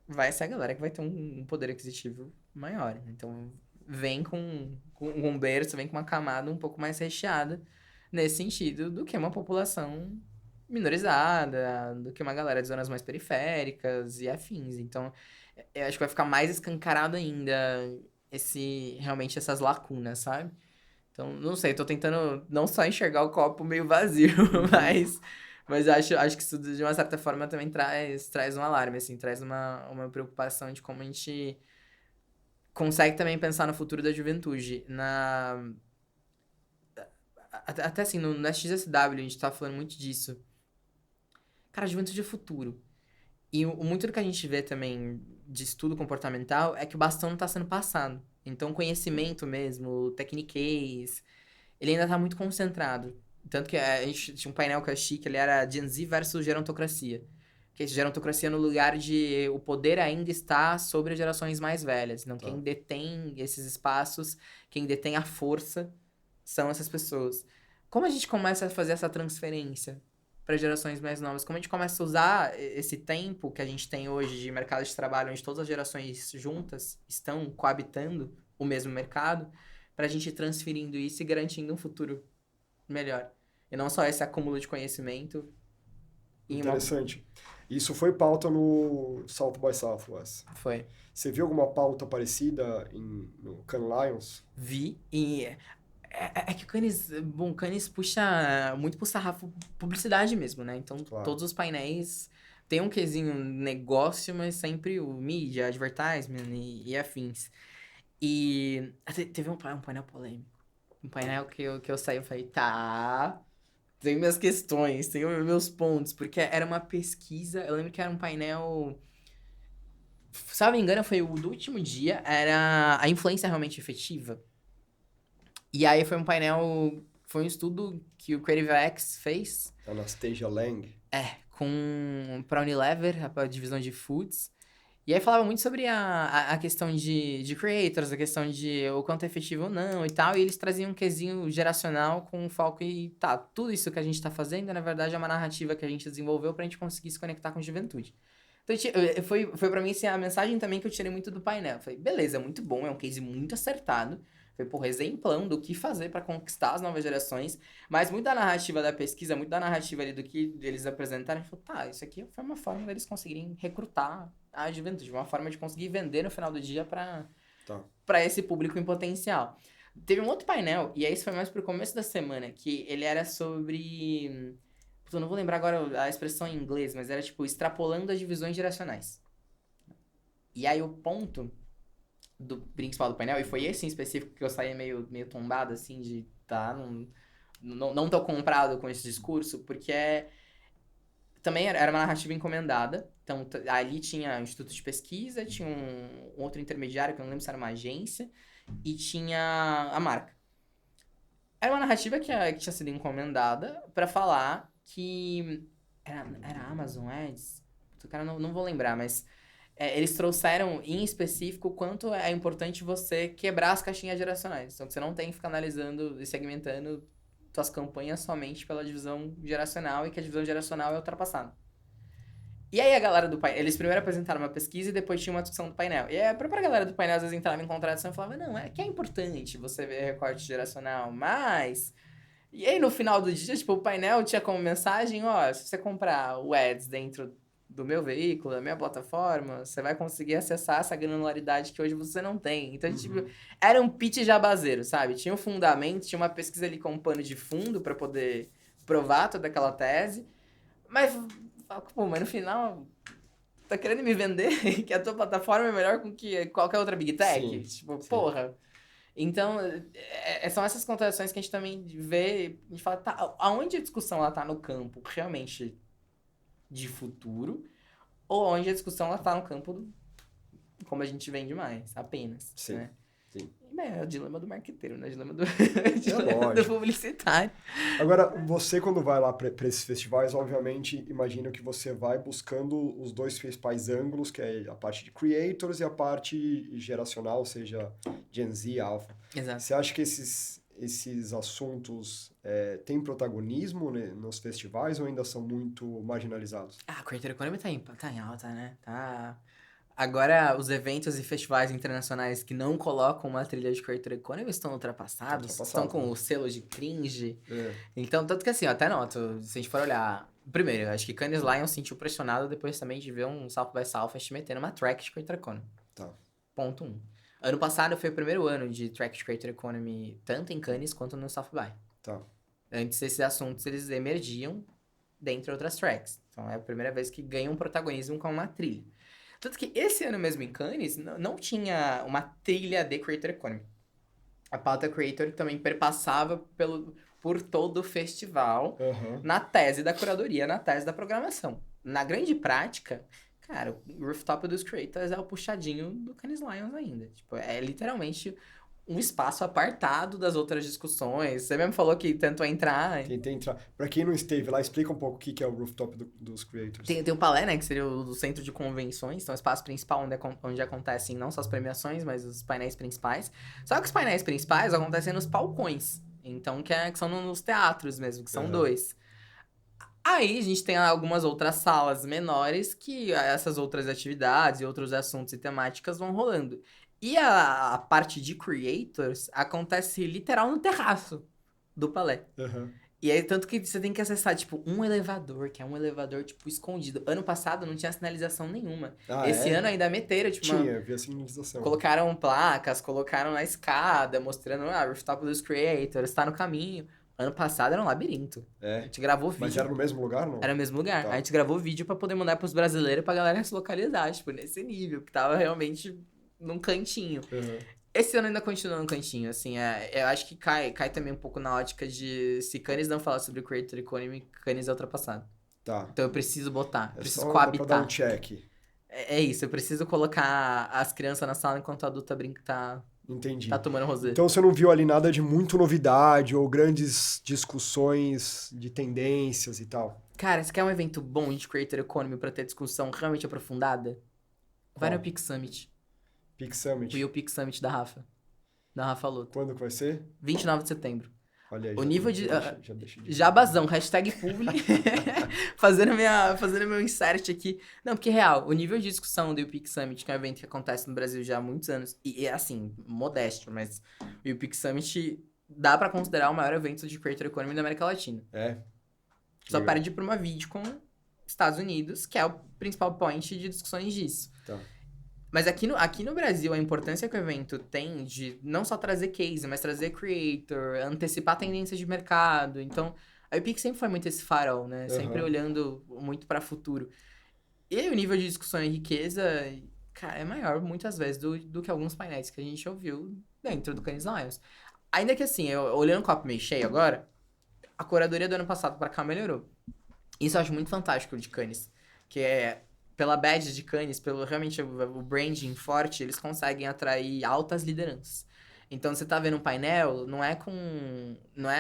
vai ser a galera que vai ter um poder aquisitivo maior. Então, vem com um berço, vem com uma camada um pouco mais recheada nesse sentido do que uma população minorizada, do que uma galera de zonas mais periféricas e afins. Então, eu acho que vai ficar mais escancarado ainda realmente essas lacunas, sabe? Então, não sei, tô tentando não só enxergar o copo meio vazio, Uhum. mas acho que isso, de uma certa forma, também traz um alarme, assim, traz uma preocupação de como a gente consegue também pensar no futuro da juventude. Até assim, no SXSW, a gente tá falando muito disso. Cara, a juventude é futuro. E muito do que a gente vê também de estudo comportamental é que o bastão não tá sendo passado. Então, conhecimento mesmo, techniquez, ele ainda tá muito concentrado. Tanto que a gente tinha um painel que eu achei que ele era Gen Z versus gerontocracia. Que é gerontocracia no lugar de o poder ainda está sobre as gerações mais velhas. Não, Tá. quem detém esses espaços, quem detém a força, são essas pessoas. Como a gente começa a fazer essa transferência para gerações mais novas? Como a gente começa a usar esse tempo que a gente tem hoje de mercado de trabalho, onde todas as gerações juntas estão coabitando o mesmo mercado, para a gente ir transferindo isso e garantindo um futuro melhor. E não só esse acúmulo de conhecimento em uma. Interessante. Isso foi pauta no South by Southwest. Foi. Você viu alguma pauta parecida no Cannes Lions? Vi e. É que o Cannes, bom, o Cannes puxa muito pro sarrafo publicidade mesmo, né? Então, Claro. todos os painéis tem um quesinho negócio, mas sempre o mídia, advertisement e afins. E teve um painel polêmico. Um painel que eu saí e falei, tá, tenho minhas questões, tenho meus pontos, porque era uma pesquisa, eu lembro que era um painel, se não me engano, foi o do último dia, era a influência realmente efetiva. E aí foi um estudo que o Creative X fez, Anastasia Lang. pra Unilever, a divisão de foods. E aí falava muito sobre a questão de creators, a questão de o quanto é efetivo ou não e tal. E eles traziam um quesinho geracional com foco e tá, tudo isso que a gente tá fazendo, na verdade, é uma narrativa que a gente desenvolveu pra gente conseguir se conectar com a juventude. Então, foi pra mim, assim, a mensagem também que eu tirei muito do painel. Falei, beleza, muito bom, é um case muito acertado. Foi, porra, exemplão do que fazer pra conquistar as novas gerações. Mas muito da narrativa da pesquisa, muito da narrativa ali do que eles apresentaram, a gente falou, tá, isso aqui foi uma forma deles conseguirem recrutar a juventude, uma forma de conseguir vender no final do dia Tá. para esse público em potencial. Teve um outro painel, e aí isso foi mais pro começo da semana, que ele era sobre. Eu não vou lembrar agora a expressão em inglês, mas era tipo extrapolando as divisões geracionais. E aí o ponto do principal do painel, e foi esse em específico que eu saí meio tombado, assim, de tá, não tô comprado com esse discurso, porque também era uma narrativa encomendada. Então, ali tinha um instituto de pesquisa, tinha um outro intermediário, que eu não lembro se era uma agência, e tinha a marca. Era uma narrativa que tinha sido encomendada pra falar que... Era Amazon Ads? Cara, não vou lembrar, mas... eles trouxeram em específico o quanto é importante você quebrar as caixinhas geracionais. Então, que você não tem que ficar analisando e segmentando suas campanhas somente pela divisão geracional e que a divisão geracional é ultrapassada. E aí a galera do painel, eles primeiro apresentaram uma pesquisa e depois tinha uma discussão do painel. E a própria galera do painel às vezes entrava em contradição e falava, não, é que é importante você ver recorte geracional, mas... E aí no final do dia, tipo, o painel tinha como mensagem, ó, se você comprar o Ads dentro do meu veículo, da minha plataforma, você vai conseguir acessar essa granularidade que hoje você não tem. Então, tipo, era um pitch jabazeiro, sabe? Tinha um fundamento, tinha uma pesquisa ali com um pano de fundo pra poder provar toda aquela tese, mas... Pô, mas no final, tá querendo me vender que a tua plataforma é melhor que qualquer outra Big Tech? Sim, Tipo, sim. porra. Então, são essas contradições que a gente também vê, a gente fala, tá, aonde a discussão ela tá no campo realmente de futuro, ou onde a discussão ela tá no campo do como a gente vende mais, apenas, Sim. né? Sim. É o dilema do marqueteiro, né? O dilema do publicitário. Agora, você quando vai lá para esses festivais, obviamente, imagino que você vai buscando os dois principais ângulos, que é a parte de creators e a parte geracional, ou seja, Gen Z, Alpha. Exato. Você acha que esses assuntos têm protagonismo, né, nos festivais ou ainda são muito marginalizados? Ah, a Creator Economy tá em alta, né? Tá... Agora, os eventos e festivais internacionais que não colocam uma trilha de Creator Economy estão ultrapassados, estão com né? o selo de cringe. É. Então, tanto que assim, eu até noto, se a gente for olhar... Primeiro, eu acho que Cannes Lion se sentiu pressionado depois também de ver um South by Southwest metendo uma track de Creator Economy. Tá. Ponto 1. Ano passado foi o primeiro ano de track de Creator Economy, tanto em Cannes quanto no South by. Tá. Antes, esses assuntos, eles emergiam dentre outras tracks. Então, é a primeira vez que ganham um protagonismo com uma trilha. Tanto que esse ano mesmo em Cannes, não tinha uma trilha de Creator Economy. A pauta Creator também perpassava por todo o festival, na tese da curadoria, na tese da programação. Na grande prática, cara, o Rooftop dos Creators é o puxadinho do Cannes Lions ainda. Tipo, é literalmente um espaço apartado das outras discussões. Você mesmo falou que tentou entrar. Tentei entrar. Pra quem não esteve lá, explica um pouco o que é o Rooftop dos Creators. Tem o Palé, né, que seria o centro de convenções, então o espaço principal onde acontecem não só as premiações, mas os painéis principais. Só que os painéis principais acontecem nos palcões, então que são nos teatros mesmo, que são 2. Aí a gente tem algumas outras salas menores que essas outras atividades e outros assuntos e temáticas vão rolando. E a parte de creators acontece literal no terraço do Palé. E aí, tanto que você tem que acessar, tipo, um elevador, que é um elevador, tipo, escondido. Ano passado não tinha sinalização nenhuma. Esse ano ainda meteram, tipo, tinha, havia sinalização. Colocaram placas, colocaram na escada, mostrando, Rooftop dos Creators, tá no caminho. Ano passado era um labirinto. A gente gravou vídeo. Mas era no mesmo lugar, não? Era no mesmo lugar. Tá. A gente gravou vídeo pra poder mandar pros brasileiros pra galera se localizar, tipo, nesse nível, que tava realmente num cantinho. Esse ano ainda continua no cantinho, assim, eu acho que cai também um pouco na ótica de se Cannes não falar sobre o Creator Economy, Cannes é ultrapassado. Tá. Então eu preciso botar, preciso só coabitar. Pra dar um check. É isso, eu preciso colocar as crianças na sala enquanto o adulto Entendi. tá tomando rosé. Então você não viu ali nada de muito novidade ou grandes discussões de tendências e tal? Cara, você quer um evento bom de Creator Economy pra ter discussão realmente aprofundada? Vai no Pix Summit. Pix Summit? O Pix Summit da Rafa Luto. Quando que vai ser? 29 de setembro. Olha aí, o nível de... deixa de... Jabazão, hashtag publi. fazendo meu insert aqui. Não, porque real, o nível de discussão do UPix Summit, que é um evento que acontece no Brasil já há muitos anos, e é assim, modesto, mas o UPix Summit dá pra considerar o maior evento de Creator Economy da América Latina. Só para de ir pra uma VidCon Estados Unidos, que é o principal point de discussões disso. Tá. Mas aqui no Brasil, a importância que o evento tem de não só trazer case, mas trazer creator, antecipar tendências de mercado. Então, a UPix sempre foi muito esse farol, né? Sempre olhando muito para futuro. E o nível de discussão e riqueza, cara, é maior muitas vezes do que alguns painéis que a gente ouviu dentro do Cannes Lions. Ainda que assim, olhando o copo meio cheio agora, a curadoria do ano passado para cá melhorou. Isso eu acho muito fantástico de Cannes. Que é, pela badge de Cannes, pelo realmente o branding forte, eles conseguem atrair altas lideranças. Então, você tá vendo um painel, não é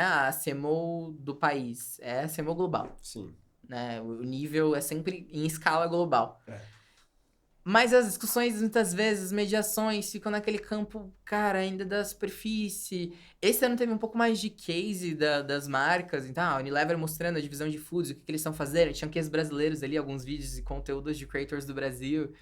a CMO do país, é a CMO global, Sim. né? O nível é sempre em escala global. É. Mas as discussões, muitas vezes, mediações, ficam naquele campo, cara, ainda da superfície. Esse ano teve um pouco mais de case das marcas. Então, a Unilever mostrando a divisão de foods, o que eles estão fazendo. Tinha cases brasileiros ali, alguns vídeos e conteúdos de creators do Brasil.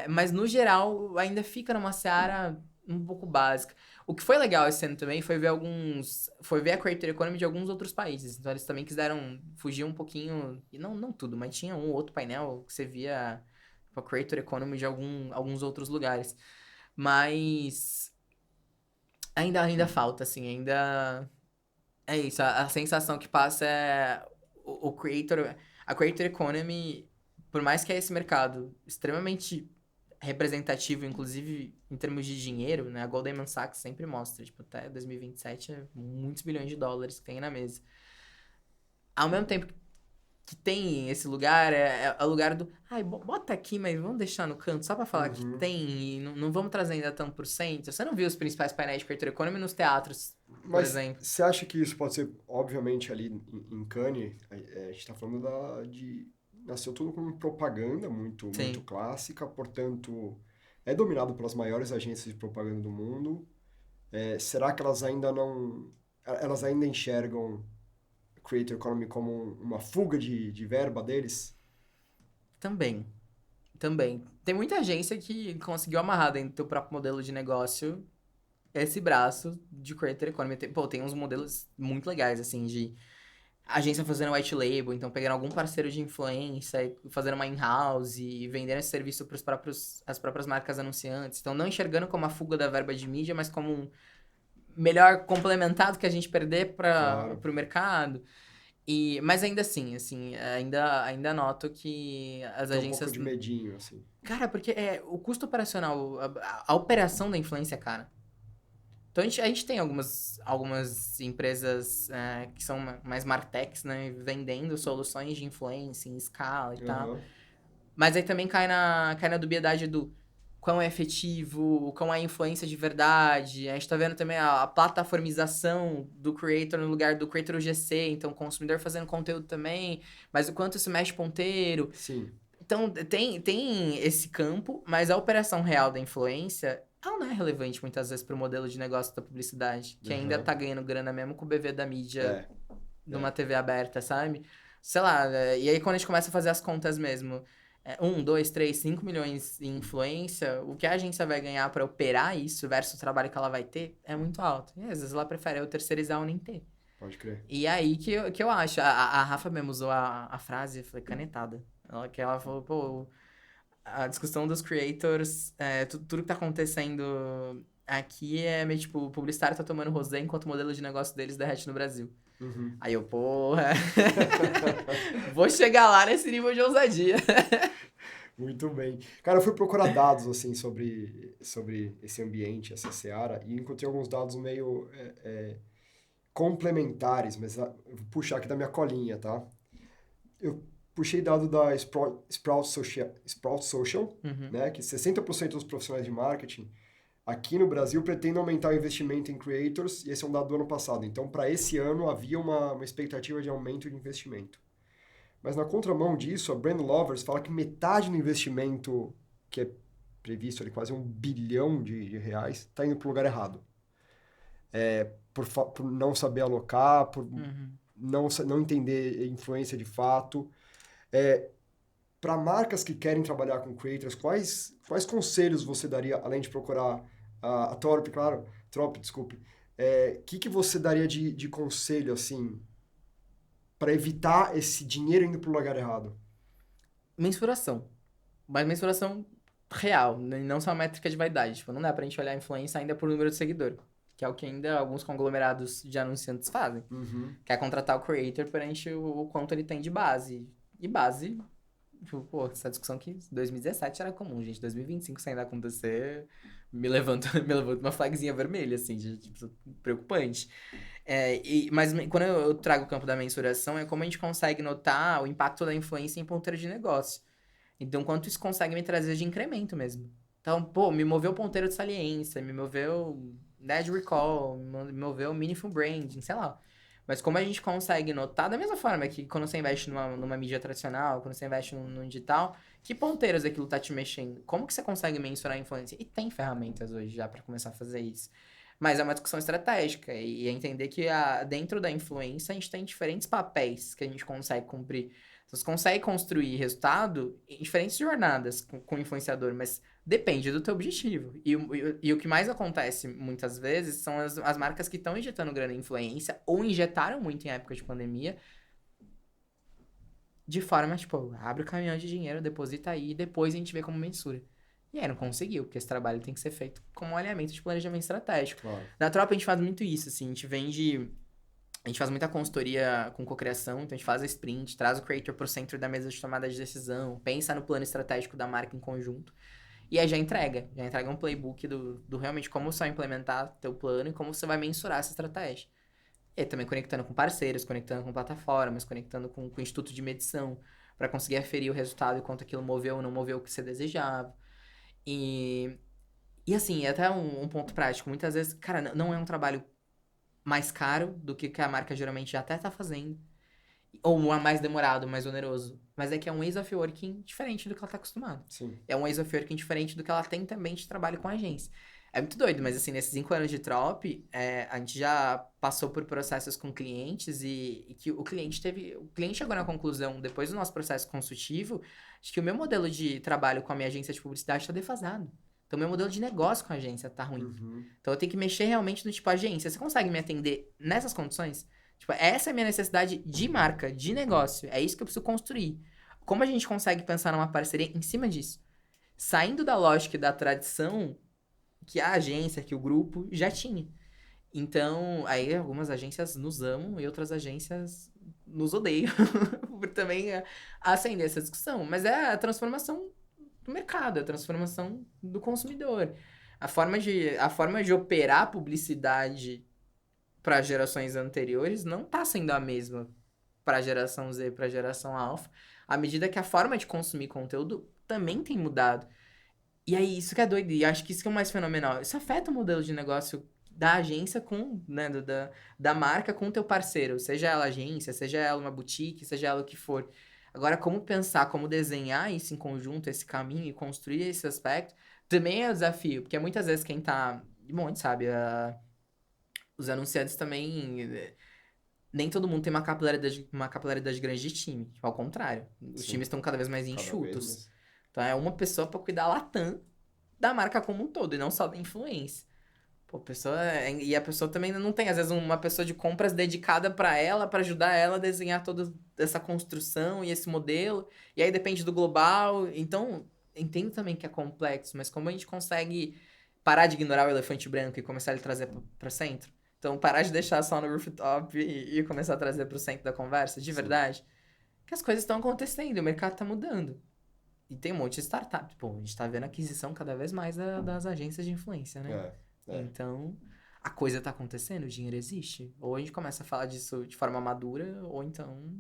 Mas, no geral, ainda fica numa seara um pouco básica. O que foi legal esse ano também foi ver a creator economy de alguns outros países. Então, eles também quiseram fugir um pouquinho, e não tudo, mas tinha um ou outro painel que você via a creator economy de alguns outros lugares. Mas ainda falta, assim, ainda é isso. A sensação que passa é a creator economy, por mais que é esse mercado extremamente representativo, inclusive em termos de dinheiro, né? A Goldman Sachs sempre mostra, tipo, até 2027 é muitos bilhões de dólares que tem na mesa. Ao mesmo tempo que tem esse lugar, é o lugar do. Ai, bota aqui, mas vamos deixar no canto só pra falar que Uhum. tem e não vamos trazer ainda tanto por cento. Você não viu os principais painéis de Creator Economy nos teatros, por Mas exemplo? você acha que isso pode ser, obviamente, ali em Cannes, a gente tá falando nasceu tudo com propaganda muito Sim, clássica, portanto, é dominado pelas maiores agências de propaganda do mundo. Será que elas ainda não... Elas ainda enxergam Creator Economy como uma fuga de verba deles? também. Também. Tem muita agência que conseguiu amarrar dentro do teu próprio modelo de negócio esse braço de Creator Economy. Tem uns modelos muito legais, assim, de agência fazendo white label, então pegando algum parceiro de influência e fazendo uma in-house e vendendo esse serviço para as próprias marcas anunciantes. Então, não enxergando como a fuga da verba de mídia, mas como um melhor complementado que a gente perder para Claro. o mercado. Mas ainda assim, ainda noto que as Tem um pouco agências. de medinho, assim. Cara, porque o custo operacional, a operação da influência é cara. Então a gente tem algumas empresas que são mais martechs, né? Vendendo soluções de influência em escala e tal. Aham. Mas aí também cai na dubiedade do quão é efetivo, o quão é influência de verdade. A gente tá vendo também a plataformização do creator no lugar do creator UGC, então o consumidor fazendo conteúdo também, mas o quanto isso mexe ponteiro. Sim. Então tem esse campo, mas a operação real da influência, ela não é relevante muitas vezes pro modelo de negócio da publicidade, que ainda Aham. tá ganhando grana mesmo com o BV da mídia É, numa é. TV aberta, sabe? Sei lá, e aí quando a gente começa a fazer as contas mesmo, 2, 3, 5 milhões em influência, o que a agência vai ganhar pra operar isso versus o trabalho que ela vai ter é muito alto. E às vezes ela prefere eu terceirizar ou nem ter. Pode crer. E aí que eu acho. A Rafa mesmo usou a frase, foi canetada. Que ela falou, pô, a discussão dos creators, tudo que tá acontecendo aqui é meio tipo, o publicitário tá tomando rosé enquanto o modelo de negócio deles derrete no Brasil. Uhum. Aí eu, porra, vou chegar lá nesse nível de ousadia. Muito bem. Cara, eu fui procurar dados, assim, sobre esse ambiente, essa seara, e encontrei alguns dados meio complementares, mas eu vou puxar aqui da minha colinha, tá? Eu puxei dado da Sprout Social, Uhum. né, que 60% dos profissionais de marketing aqui no Brasil pretendem aumentar o investimento em creators, e esse é um dado do ano passado. Então, para esse ano, havia uma expectativa de aumento de investimento. Mas na contramão disso, a Brand Lovers fala que metade do investimento que é previsto ali, quase 1 bilhão de reais, está indo para o lugar errado. Por não saber alocar, por Uhum. não entender influência de fato. Para marcas que querem trabalhar com creators, quais conselhos você daria, além de procurar a Trop, desculpe, que você daria de conselho, assim, para evitar esse dinheiro indo para o lugar errado? Mensuração. Mas mensuração real, não só métrica de vaidade. Tipo, não dá pra gente olhar a influência ainda por número de seguidor. Que é o que ainda alguns conglomerados de anunciantes fazem. Uhum. Que é contratar o creator perante o quanto ele tem de base. E base, tipo, pô, essa discussão que em 2017 era comum, gente. 2025 sem ainda acontecer, me levanta uma flagzinha vermelha, assim, tipo, preocupante. Mas quando eu trago o campo da mensuração, é como a gente consegue notar o impacto da influência em ponteiro de negócio. Então, quanto isso consegue me trazer de incremento mesmo. Então, pô, me moveu ponteiro de saliência, me moveu Net Recall, me moveu Meaningful Branding, sei lá. Mas como a gente consegue notar, da mesma forma que quando você investe numa mídia tradicional, quando você investe no digital, que ponteiros aquilo tá te mexendo? Como que você consegue mensurar a influência? E tem ferramentas hoje já para começar a fazer isso. Mas é uma discussão estratégica e é entender que dentro da influência a gente tem diferentes papéis que a gente consegue cumprir. Você consegue construir resultado em diferentes jornadas com o influenciador, mas depende do teu objetivo. E o que mais acontece muitas vezes são as marcas que estão injetando grana em influência ou injetaram muito em época de pandemia, de forma, tipo, abre o caminhão de dinheiro, deposita aí e depois a gente vê como mensura. E aí não conseguiu, porque esse trabalho tem que ser feito com um alinhamento de planejamento estratégico. Claro. Na Tropa a gente faz muito isso, assim, a gente faz muita consultoria com cocriação, então a gente faz a sprint, traz o creator pro centro da mesa de tomada de decisão, pensa no plano estratégico da marca em conjunto, e aí já entrega um playbook do realmente como você vai implementar teu plano e como você vai mensurar essa estratégia. E aí também conectando com parceiros, conectando com plataformas, conectando com o instituto de medição, para conseguir aferir o resultado e quanto aquilo moveu ou não moveu o que você desejava. E, e assim, até um ponto prático, muitas vezes, cara, não é um trabalho mais caro do que a marca geralmente já até tá fazendo. Ou mais demorado, mais oneroso. Mas é que é um ways of working diferente do que ela tá acostumada. Sim. É um ways of working diferente do que ela tem também de trabalho com agência. É muito doido, mas assim, nesses 5 anos de Trop, a gente já passou por processos com clientes e que o cliente chegou na conclusão, depois do nosso processo consultivo, de que o meu modelo de trabalho com a minha agência de publicidade tá defasado. Então, meu modelo de negócio com a agência tá ruim. Uhum. Então, eu tenho que mexer realmente no tipo, agência, você consegue me atender nessas condições? Tipo, essa é a minha necessidade de marca, de negócio. É isso que eu preciso construir. Como a gente consegue pensar numa parceria em cima disso? Saindo da lógica e da tradição que a agência, que o grupo já tinha. Então, aí algumas agências nos amam e outras agências nos odeiam por também acender essa discussão. Mas é a transformação do mercado, a transformação do consumidor. A forma de operar a publicidade para gerações anteriores não está sendo a mesma para a geração Z, para a geração Alpha, à medida que a forma de consumir conteúdo também tem mudado. E aí, isso que é doido, e acho que isso que é o mais fenomenal. Isso afeta o modelo de negócio da agência com, né, da marca com o teu parceiro, seja ela agência, seja ela uma boutique, seja ela o que for. Agora, como pensar, como desenhar isso em conjunto, esse caminho e construir esse aspecto, também é um desafio, porque muitas vezes quem tá... Bom, a gente sabe, os anunciantes também... Nem todo mundo tem uma capilaridade grande de time. Tipo, ao contrário. Os Sim. times estão cada vez mais Cada enxutos. vez mais. Então é uma pessoa pra cuidar latam da marca como um todo, e não só da influência. Pô, e a pessoa também não tem, às vezes, uma pessoa de compras dedicada pra ela, pra ajudar ela a desenhar toda essa construção e esse modelo. E aí depende do global. Então, entendo também que é complexo, mas como a gente consegue parar de ignorar o elefante branco e começar a ele trazer pro centro? Então, parar de deixar só no rooftop e começar a trazer pro centro da conversa, de Sim. verdade. Que as coisas estão acontecendo, o mercado tá mudando. E tem um monte de startup. Pô, a gente tá vendo a aquisição cada vez mais das agências de influência, né? Então, a coisa tá acontecendo, o dinheiro existe. Ou a gente começa a falar disso de forma madura, ou então...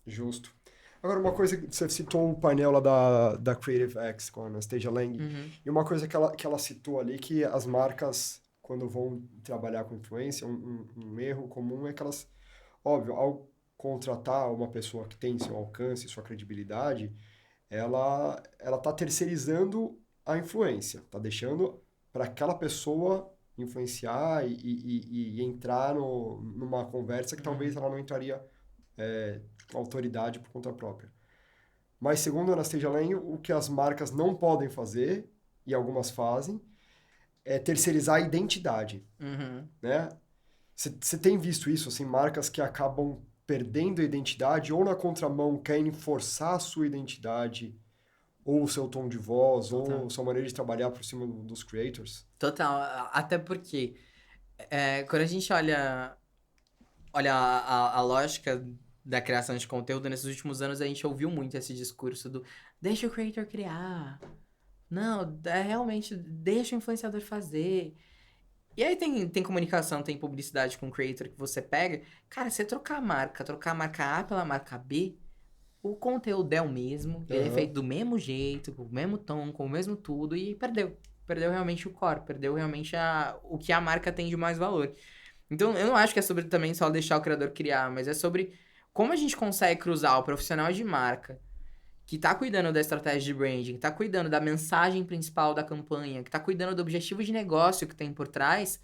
Justo. Agora, uma coisa que você citou o painel lá da Creative X com a Anastasia Lang, e uma coisa que ela citou ali, que as marcas, quando vão trabalhar com influência, um erro comum é que elas, óbvio, ao contratar uma pessoa que tem seu alcance, sua credibilidade, ela tá terceirizando a influência, tá deixando para aquela pessoa influenciar e entrar numa conversa que talvez ela não entraria com autoridade por conta própria. Mas segundo a Anastasia Lang, o que as marcas não podem fazer, e algumas fazem, é terceirizar a identidade, né? Você tem visto isso, assim, marcas que acabam perdendo a identidade ou na contramão querem forçar a sua identidade ou o seu tom de voz, ou sua maneira de trabalhar por cima dos creators? Total. Até porque quando a gente olha a lógica da criação de conteúdo, nesses últimos anos a gente ouviu muito esse discurso do deixa o creator criar. Não, realmente, deixa o influenciador fazer. E aí tem comunicação, tem publicidade com o creator que você pega. Cara, você trocar a marca A pela marca B, o conteúdo é o mesmo, ele é Aham. feito do mesmo jeito, com o mesmo tom, com o mesmo tudo, e perdeu. Perdeu realmente o core, perdeu realmente o que a marca tem de mais valor. Então, eu não acho que é sobre também só deixar o criador criar, mas é sobre como a gente consegue cruzar o profissional de marca que tá cuidando da estratégia de branding, que tá cuidando da mensagem principal da campanha, que tá cuidando do objetivo de negócio que tem por trás,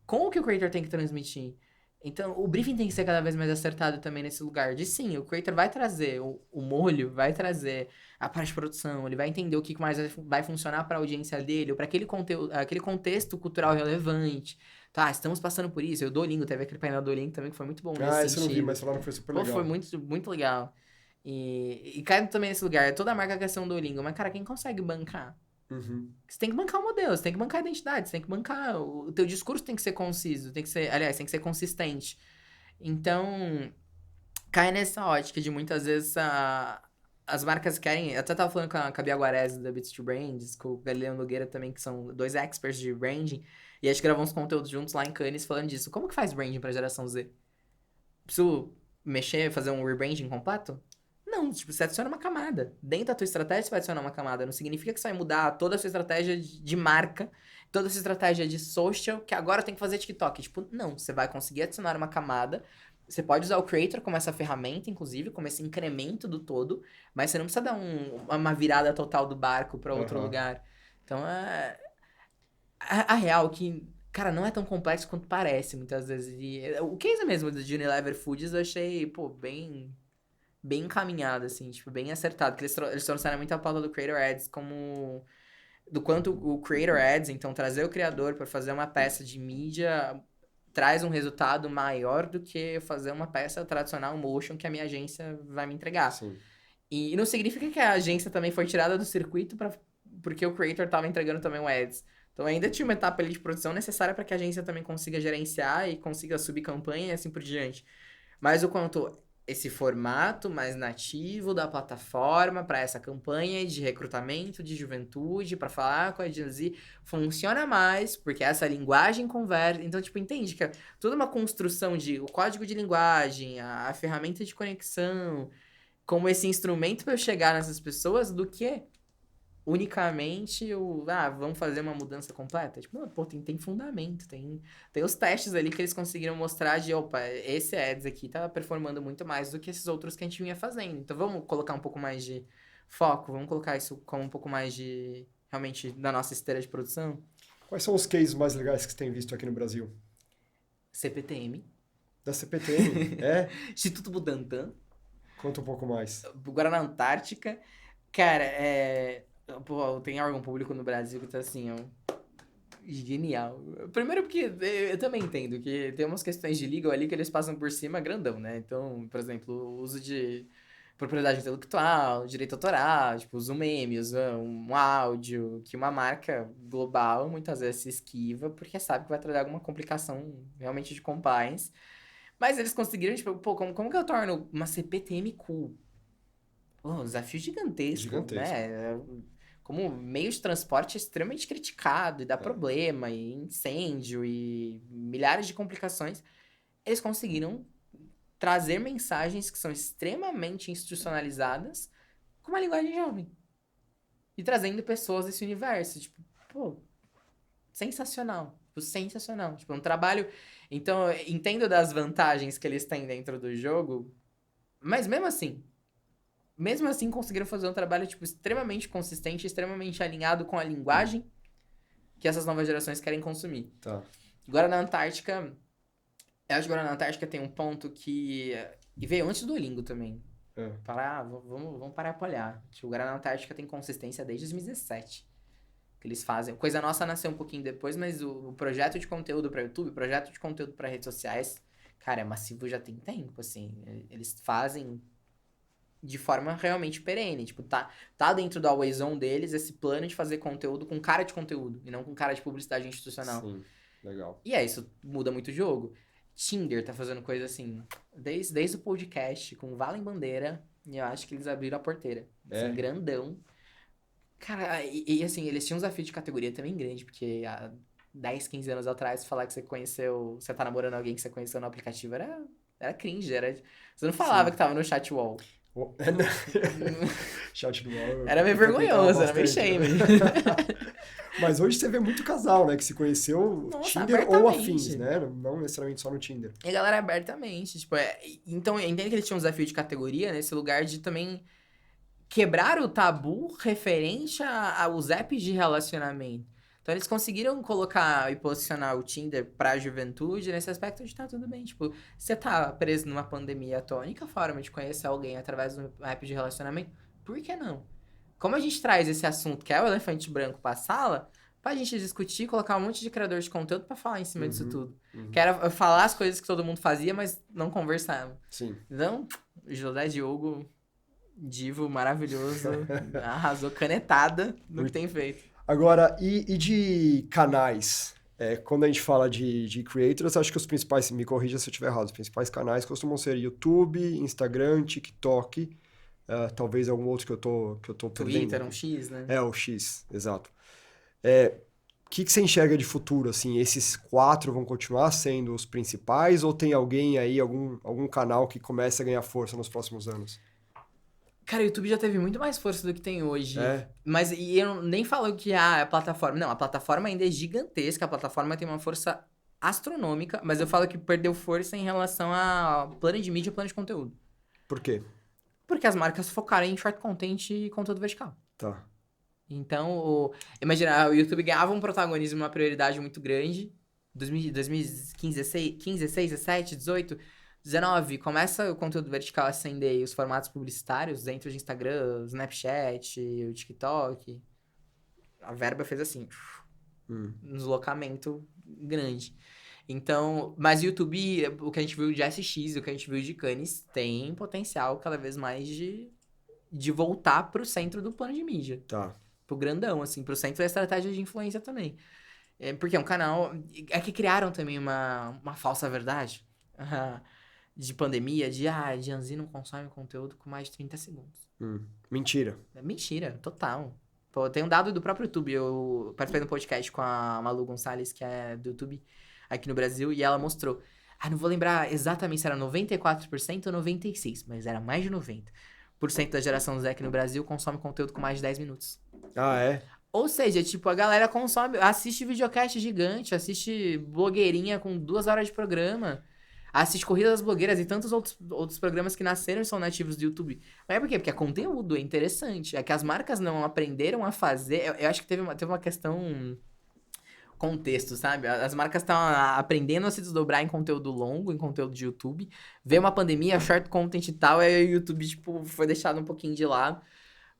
com o que o creator tem que transmitir. Então, o briefing tem que ser cada vez mais acertado também nesse lugar. De sim, o creator vai trazer o molho, vai trazer a parte de produção, ele vai entender o que mais vai funcionar para a audiência dele, ou para aquele conteúdo, aquele contexto cultural relevante. Tá, estamos passando por isso. O Duolingo, teve aquele painel do Duolingo também que foi muito bom nesse Esse eu não vi, sentido. mas falaram que foi super Pô, foi legal. muito, muito legal. E cai também nesse lugar. Toda marca quer ser um Duolingo, mas, cara, quem consegue bancar? Uhum. Você tem que bancar o modelo, você tem que bancar a identidade, você tem que bancar. O teu discurso tem que ser conciso, tem que ser. Aliás, tem que ser consistente. Então, cai nessa ótica de muitas vezes as marcas querem. Eu até tava falando com a Bia Guarese da Beats to Brands, com o Galileu Nogueira também, que são dois experts de branding. E a gente gravou uns conteúdos juntos lá em Cannes falando disso. Como que faz branding pra geração Z? Preciso mexer, fazer um rebranding completo? Não, tipo, você adiciona uma camada. Dentro da tua estratégia, você vai adicionar uma camada. Não significa que você vai mudar toda a sua estratégia de marca, toda a sua estratégia de social, que agora tem que fazer TikTok. Tipo, não, você vai conseguir adicionar uma camada. Você pode usar o Creator como essa ferramenta, inclusive, como esse incremento do todo, mas você não precisa dar uma virada total do barco para outro Aham. lugar. Então, a real é que, cara, não é tão complexo quanto parece, muitas vezes. E o case mesmo do Unilever Foods eu achei, pô, bem encaminhado, assim, tipo, bem acertado. Que eles trouxeram muito a pauta do Creator Ads como... Do quanto o Creator Ads, então, trazer o criador para fazer uma peça de mídia traz um resultado maior do que fazer uma peça tradicional motion que a minha agência vai me entregar. Sim. E não significa que a agência também foi tirada do circuito porque o creator estava entregando também o ads. Então ainda tinha uma etapa ali de produção necessária para que a agência também consiga gerenciar e consiga subir campanha e assim por diante. Mas o quanto esse formato mais nativo da plataforma para essa campanha de recrutamento de juventude, para falar com a Gen Z, funciona mais, porque essa linguagem conversa. Então, tipo, entende que é toda uma construção de o código de linguagem, a ferramenta de conexão, como esse instrumento para eu chegar nessas pessoas, do que unicamente vamos fazer uma mudança completa. Tipo, pô, tem fundamento, tem os testes ali que eles conseguiram mostrar de, opa, esse ads aqui tá performando muito mais do que esses outros que a gente vinha fazendo. Então vamos colocar um pouco mais de foco, vamos colocar isso como um pouco mais de, realmente, da nossa esteira de produção. Quais são os cases mais legais que você tem visto aqui no Brasil? CPTM, Da CPTM? É? Instituto Butantan, Conta um pouco mais. Guaraná Antártica. Cara, pô, tem órgão público no Brasil que tá assim, ó, genial. Primeiro porque eu também entendo que tem umas questões de legal ali que eles passam por cima grandão, né? Então, por exemplo, o uso de propriedade intelectual, direito autoral, tipo, usa um meme, usa um áudio, que uma marca global muitas vezes se esquiva porque sabe que vai trazer alguma complicação realmente de compliance. Mas eles conseguiram, tipo, pô, como que eu torno uma CPTM cool? Pô, um desafio gigantesco, Gigantesco. né? Como meio de transporte é extremamente criticado e dá É. problema, e incêndio, e milhares de complicações. Eles conseguiram trazer mensagens que são extremamente institucionalizadas com uma linguagem jovem. E trazendo pessoas desse universo. Tipo, pô, sensacional. Tipo, sensacional. Tipo, um trabalho. Então, eu entendo das vantagens que eles têm dentro do jogo, mas mesmo assim conseguiram fazer um trabalho, tipo, extremamente consistente, extremamente alinhado com a linguagem que essas novas gerações querem consumir. Tá. Agora na Antártica, eu acho que agora na Antártica tem um ponto que... E veio antes do Duolingo também. É. Vamos parar pra olhar. O Guaraná Antártica tem consistência desde 2017. Que eles fazem. Coisa Nossa nasceu um pouquinho depois, mas o projeto de conteúdo pra YouTube, o projeto de conteúdo pra redes sociais, cara, é massivo já tem tempo, assim. Eles fazem de forma realmente perene. Tipo, tá dentro do always on deles esse plano de fazer conteúdo com cara de conteúdo e não com cara de publicidade institucional. Sim. Legal. E isso muda muito o jogo. Tinder tá fazendo coisa assim, desde o podcast com Valem Bandeira, e eu acho que eles abriram a porteira. Assim, É. grandão. Cara, e assim, eles tinham um desafio de categoria também grande, porque 10, 15 anos atrás, falar que você tá namorando alguém que você conheceu no aplicativo era cringe, você não falava Sim. que tava no chat wall. Chat do UOL. Era meio frequentava vergonhoso, era meio bastante, né? shame. Mas hoje você vê muito casal, né? Que se conheceu Nossa, Tinder ou afins, abertamente. né? Não necessariamente só no Tinder. E a galera abertamente, tipo, então eu entendo que eles tinham um desafio de categoria nesse lugar de também quebrar o tabu referente aos apps de relacionamento. Então eles conseguiram colocar e posicionar o Tinder pra juventude nesse aspecto de tá tudo bem. Tipo, você tá preso numa pandemia, a tua única forma de conhecer alguém através de um app de relacionamento, por que não? Como a gente traz esse assunto, que é o elefante branco pra sala, pra gente discutir, colocar um monte de criador de conteúdo pra falar em cima disso tudo. Que era falar as coisas que todo mundo fazia, mas não conversava. Sim. Então, José Diogo, divo maravilhoso, arrasou canetada no que tem feito. Agora, e de canais? Quando a gente fala de creators, acho que os principais, me corrija se eu estiver errado, os principais canais costumam ser YouTube, Instagram, TikTok, talvez algum outro que eu tô perdendo. Twitter, um X, né? O X, exato. O que você enxerga de futuro, assim? Esses 4 vão continuar sendo os principais ou tem alguém aí, algum canal que comece a ganhar força nos próximos anos? Cara, o YouTube já teve muito mais força do que tem hoje. É? Mas e eu nem falo que a plataforma... Não, a plataforma ainda é gigantesca, a plataforma tem uma força astronômica, mas eu falo que perdeu força em relação a plano de mídia e plano de conteúdo. Por quê? Porque as marcas focaram em short content e conteúdo vertical. Tá. Então, imagina, o YouTube ganhava um protagonismo, uma prioridade muito grande. 2015, 16, 17, 18, 19, começa o conteúdo vertical a acender e os formatos publicitários dentro de Instagram, Snapchat, o TikTok. A verba fez assim, um deslocamento grande. Então, mas o YouTube, o que a gente viu de SX, o que a gente viu de Cannes, tem potencial cada vez mais de voltar pro centro do plano de mídia. Tá. Pro grandão, assim, pro centro da estratégia de influência também. Porque é um canal... É que criaram também uma falsa verdade de pandemia, Janzi não consome conteúdo com mais de 30 segundos. Mentira. É mentira, total. Pô, tem um dado do próprio YouTube. Eu participei de um podcast com a Malu Gonçalves, que é do YouTube aqui no Brasil, e ela mostrou. Não vou lembrar exatamente se era 94% ou 96%, mas era mais de 90% da geração Z aqui no Brasil consome conteúdo com mais de 10 minutos. Ah, é? Ou seja, tipo, a galera consome, assiste videocast gigante, assiste blogueirinha com 2 horas de programa, assiste Corrida das Blogueiras e tantos outros programas que nasceram e são nativos do YouTube. Mas é por quê? Porque é conteúdo, é interessante. É que as marcas não aprenderam a fazer. Eu acho que teve uma questão contexto, sabe? As marcas estão aprendendo a se desdobrar em conteúdo longo, em conteúdo de YouTube. Veio uma pandemia, short content e tal, aí o YouTube, tipo, foi deixado um pouquinho de lado.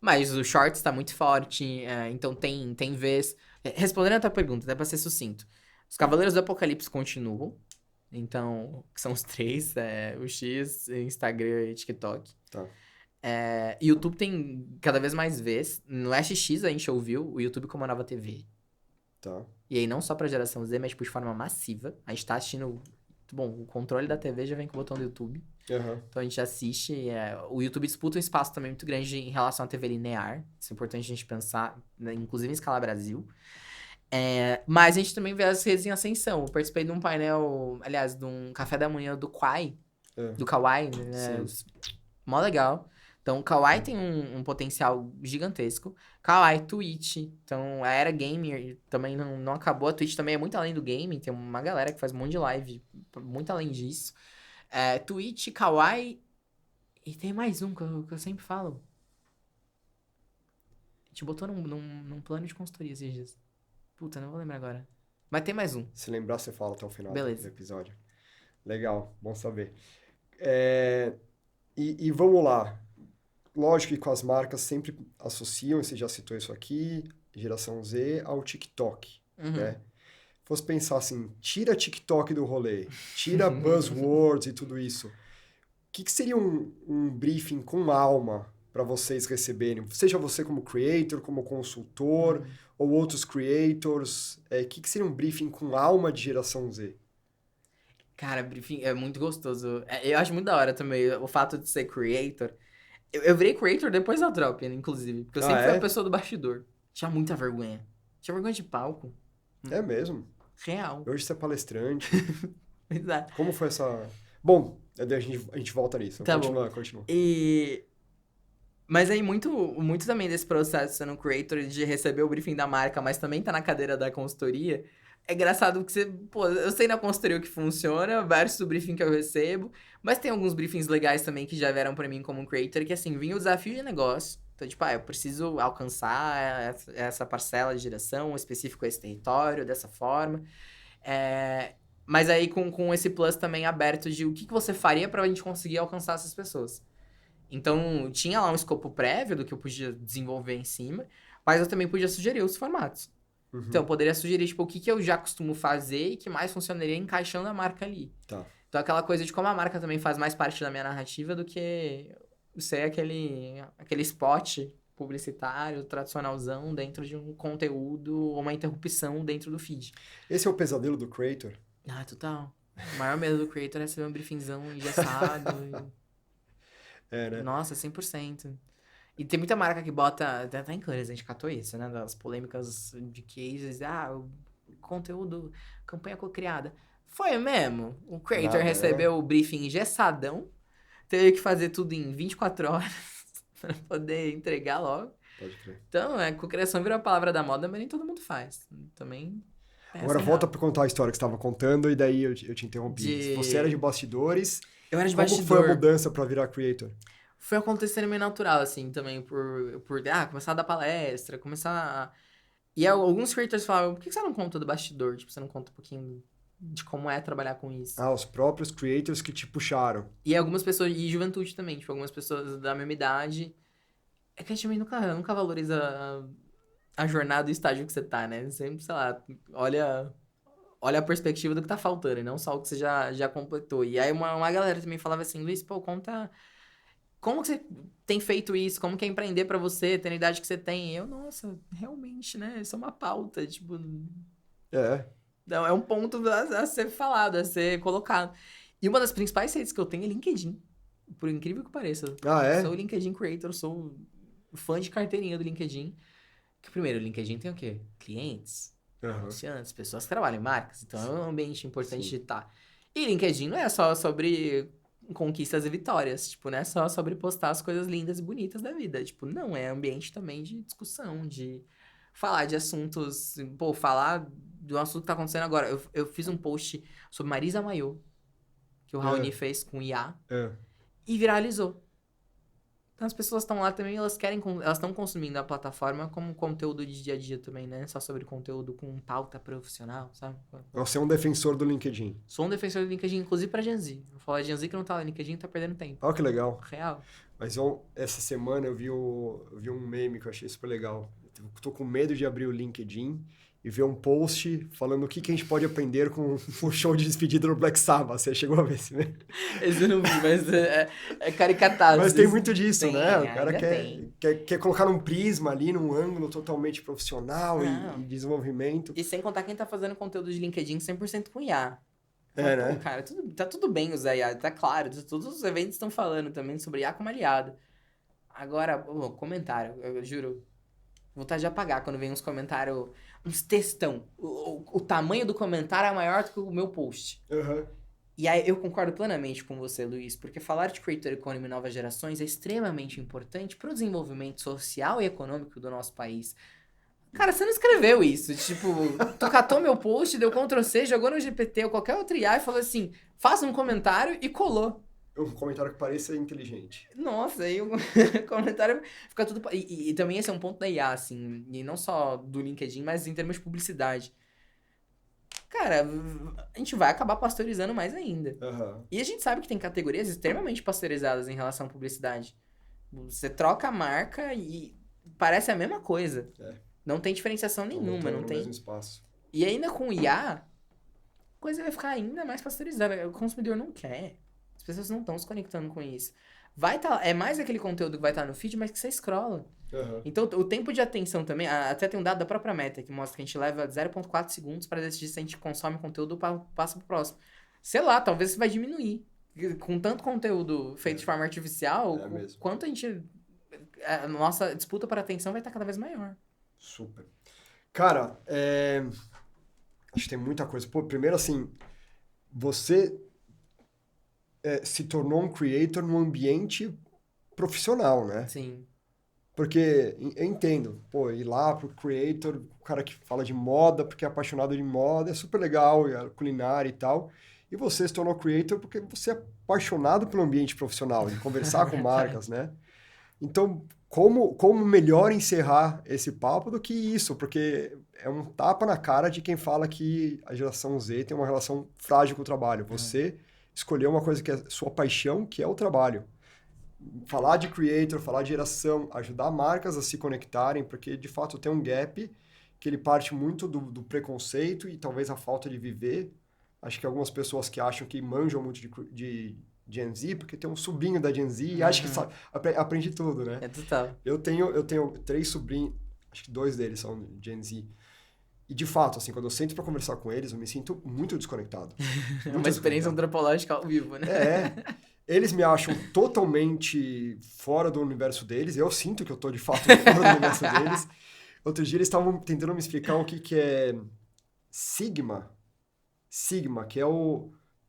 Mas o Shorts tá muito forte, então tem vez... Respondendo a tua pergunta, dá pra ser sucinto. Os Cavaleiros do Apocalipse continuam, então, que são os 3, o X, Instagram e TikTok. Tá. YouTube tem cada vez mais vez. No SX a gente ouviu o YouTube como a nova TV. Tá. E aí não só pra geração Z, mas tipo, de forma massiva. A gente tá assistindo... Bom, o controle da TV já vem com o botão do YouTube. Então a gente assiste. O YouTube disputa um espaço também muito grande em relação à TV linear. Isso é importante a gente pensar, né, inclusive em escala Brasil. Mas a gente também vê as redes em ascensão. Eu participei de um painel, aliás, de um café da manhã do Kwai. Do Kawaii, né? Mó legal. Então, o Kawaii tem um potencial gigantesco. Kawaii, Twitch. Então, a era gamer também não acabou. A Twitch também é muito além do game. Tem uma galera que faz um monte de live muito além disso. Twitch, Kawaii. E tem mais um que eu sempre falo. A gente botou num plano de consultoria esses dias. Puta, não vou lembrar agora. Mas tem mais um. Se lembrar, você fala até o final do episódio. Legal, bom saber. E vamos lá. Lógico que com as marcas sempre associam, você já citou isso aqui, geração Z, ao TikTok, né? Fosse pensar assim, tira TikTok do rolê, tira buzzwords e tudo isso. O que seria um briefing com alma para vocês receberem? Seja você como creator, como consultor, ou outros creators. O que seria um briefing com alma de geração Z? Cara, briefing é muito gostoso. Eu acho muito da hora também o fato de ser creator. Eu virei creator depois da Drop, inclusive. Porque eu sempre fui a pessoa do bastidor. Tinha muita vergonha. Tinha vergonha de palco. É mesmo? Real. Hoje você é palestrante. Exato. Como foi essa... Bom, a gente volta nisso. Tá Continua. Mas aí, muito também desse processo sendo creator, de receber o briefing da marca, mas também tá na cadeira da consultoria, é engraçado que você... Pô, eu sei na consultoria o que funciona, versus o briefing que eu recebo, mas tem alguns briefings legais também que já vieram pra mim como creator, que assim, vinha o desafio de negócio. Então, tipo, eu preciso alcançar essa parcela de direção, específico a esse território, dessa forma. Mas aí com esse plus também aberto de o que você faria pra gente conseguir alcançar essas pessoas. Então, tinha lá um escopo prévio do que eu podia desenvolver em cima, mas eu também podia sugerir os formatos. Uhum. Então, eu poderia sugerir, tipo, o que eu já costumo fazer e que mais funcionaria encaixando a marca ali. Tá. Então, aquela coisa de como a marca também faz mais parte da minha narrativa do que ser aquele spot publicitário, tradicionalzão, dentro de um conteúdo ou uma interrupção dentro do feed. Esse é o pesadelo do creator? Ah, total. O maior medo do creator é receber um briefingzão engessado. Né? Nossa, 100%. E tem muita marca que bota... Até em Cannes a gente catou isso, né? Das polêmicas de cases. O conteúdo, campanha co-criada. Foi mesmo. O creator recebeu o briefing engessadão. Teve que fazer tudo em 24 horas pra poder entregar logo. Pode crer. Então, co-criação virou a palavra da moda, mas nem todo mundo faz. Também... Agora volta pra contar a história que você estava contando e daí eu te interrompi. Você era de bastidores. Eu era de Como bastidor. foi a mudança pra virar creator? Foi acontecendo meio natural, assim, também, por começar a dar palestra, começar... E alguns creators falavam, por que você não conta do bastidor? Tipo, você não conta um pouquinho de como é trabalhar com isso? Os próprios creators que te puxaram. E algumas pessoas, e juventude também, tipo, algumas pessoas da mesma idade. É que a gente também nunca valoriza a jornada e o estágio que você tá, né? Sempre, sei lá, olha a perspectiva do que tá faltando, e não só o que você já completou. E aí uma galera também falava assim, Luiz, pô, conta... Como que você tem feito isso? Como que é empreender pra você, tendo a idade que você tem? Eu, nossa, realmente, né? Isso é uma pauta, tipo... Não, é um ponto a ser falado, a ser colocado. E uma das principais redes que eu tenho é LinkedIn. Por incrível que pareça. É? Sou LinkedIn Creator, sou fã de carteirinha do LinkedIn. Que primeiro, o LinkedIn tem o quê? Clientes, anunciantes, pessoas que trabalham em marcas. Então é um ambiente importante de estar. E LinkedIn não é só sobre... conquistas e vitórias, tipo, não é só sobre postar as coisas lindas e bonitas da vida, tipo, não, é ambiente também de discussão, de falar de assuntos, pô, falar do assunto que tá acontecendo agora. Eu fiz um post sobre Marisa Mayô, que o Raoni fez com IA, e viralizou. Então as pessoas estão lá também, elas estão consumindo a plataforma como conteúdo de dia a dia também, né? Só sobre conteúdo com pauta profissional, sabe? Você é um defensor do LinkedIn. Sou um defensor do LinkedIn, inclusive pra Gen Z. Vou falar de Gen Z que não tá no LinkedIn, tá perdendo tempo. Que legal. Real. Mas essa semana eu vi um meme que eu achei super legal. Eu tô com medo de abrir o LinkedIn e ver um post falando o que a gente pode aprender com o show de despedida do Black Sabbath. Você chegou a ver esse meme? Esse eu não vi, mas é caricatado. Mas tem muito disso, né? O cara quer colocar num prisma ali, num ângulo totalmente profissional e desenvolvimento. E sem contar quem tá fazendo conteúdo de LinkedIn 100% com IA. Né? Pô, cara, tá tudo bem usar IA, tá claro. Todos os eventos estão falando também sobre IA como aliado. Agora, comentário, eu juro. Vontade de apagar quando vem uns comentários, uns textão. O tamanho do comentário é maior do que o meu post. E aí eu concordo plenamente com você, Luiz, porque falar de Creator Economy e novas gerações é extremamente importante para o desenvolvimento social e econômico do nosso país. Cara, você não escreveu isso. Tipo, tu catou meu post, deu Ctrl+C, jogou no GPT ou qualquer outro IA e falou assim, faça um comentário e colou. Um comentário que pareça inteligente. Nossa, aí o comentário fica tudo... E também esse é um ponto da IA, assim, e não só do LinkedIn, mas em termos de publicidade. Cara, a gente vai acabar pasteurizando mais ainda. E a gente sabe que tem categorias extremamente pasteurizadas em relação à publicidade. Você troca a marca e parece a mesma coisa. Não tem diferenciação nenhuma, não tem... mesmo espaço. E ainda com o IA, a coisa vai ficar ainda mais pasteurizada. O consumidor não quer. As pessoas não estão se conectando com isso. É mais aquele conteúdo que vai estar no feed, mas que você scrolla. Então, o tempo de atenção também... Até tem um dado da própria Meta que mostra que a gente leva 0,4 segundos para decidir se a gente consome conteúdo ou passa pro próximo. Sei lá, talvez isso vai diminuir. Com tanto conteúdo feito de forma artificial, quanto a gente... A nossa disputa por atenção vai estar cada vez maior. Super. Cara, Acho que tem muita coisa. Pô, primeiro assim, você se tornou um creator num ambiente profissional, né? Sim. Porque eu entendo, pô, ir lá pro creator, o cara que fala de moda porque é apaixonado de moda, é super legal, e a culinária e tal. E você se tornou creator porque você é apaixonado pelo ambiente profissional, de conversar com marcas, né? Então, como melhor encerrar esse papo do que isso? Porque é um tapa na cara de quem fala que a geração Z tem uma relação frágil com o trabalho. Você escolheu uma coisa que é sua paixão, que é o trabalho. Falar de creator, falar de geração, ajudar marcas a se conectarem, porque de fato tem um gap que ele parte muito do preconceito e talvez a falta de viver. Acho que algumas pessoas que acham que manjam muito de Gen Z, porque tem um sobrinho da Gen Z e acha que sabe, aprende tudo, né? É total. Eu tenho 3 sobrinhos, acho que 2 deles são Gen Z. E de fato, assim, quando eu sento pra conversar com eles, eu me sinto muito desconectado. É uma experiência antropológica ao vivo, né? Eles me acham totalmente fora do universo deles. Eu sinto que eu tô, de fato, fora do universo deles. Outro dia eles estavam tentando me explicar o que é Sigma. Sigma, que é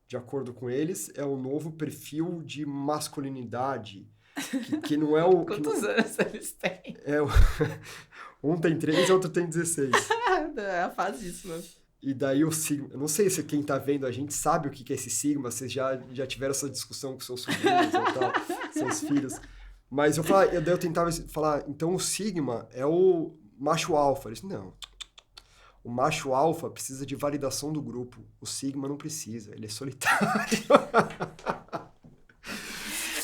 de acordo com eles, é o novo perfil de masculinidade. Que não é o... Quantos anos eles têm? Um tem 3 e outro tem 16. É a fase disso, né? E daí o Sigma... Eu não sei se quem tá vendo a gente sabe o que é esse Sigma, vocês já tiveram essa discussão com seus sobrinhos ou tal, seus filhos. Mas daí eu tentava falar, então o Sigma é o macho alfa. Eles, não. O macho alfa precisa de validação do grupo. O Sigma não precisa, ele é solitário.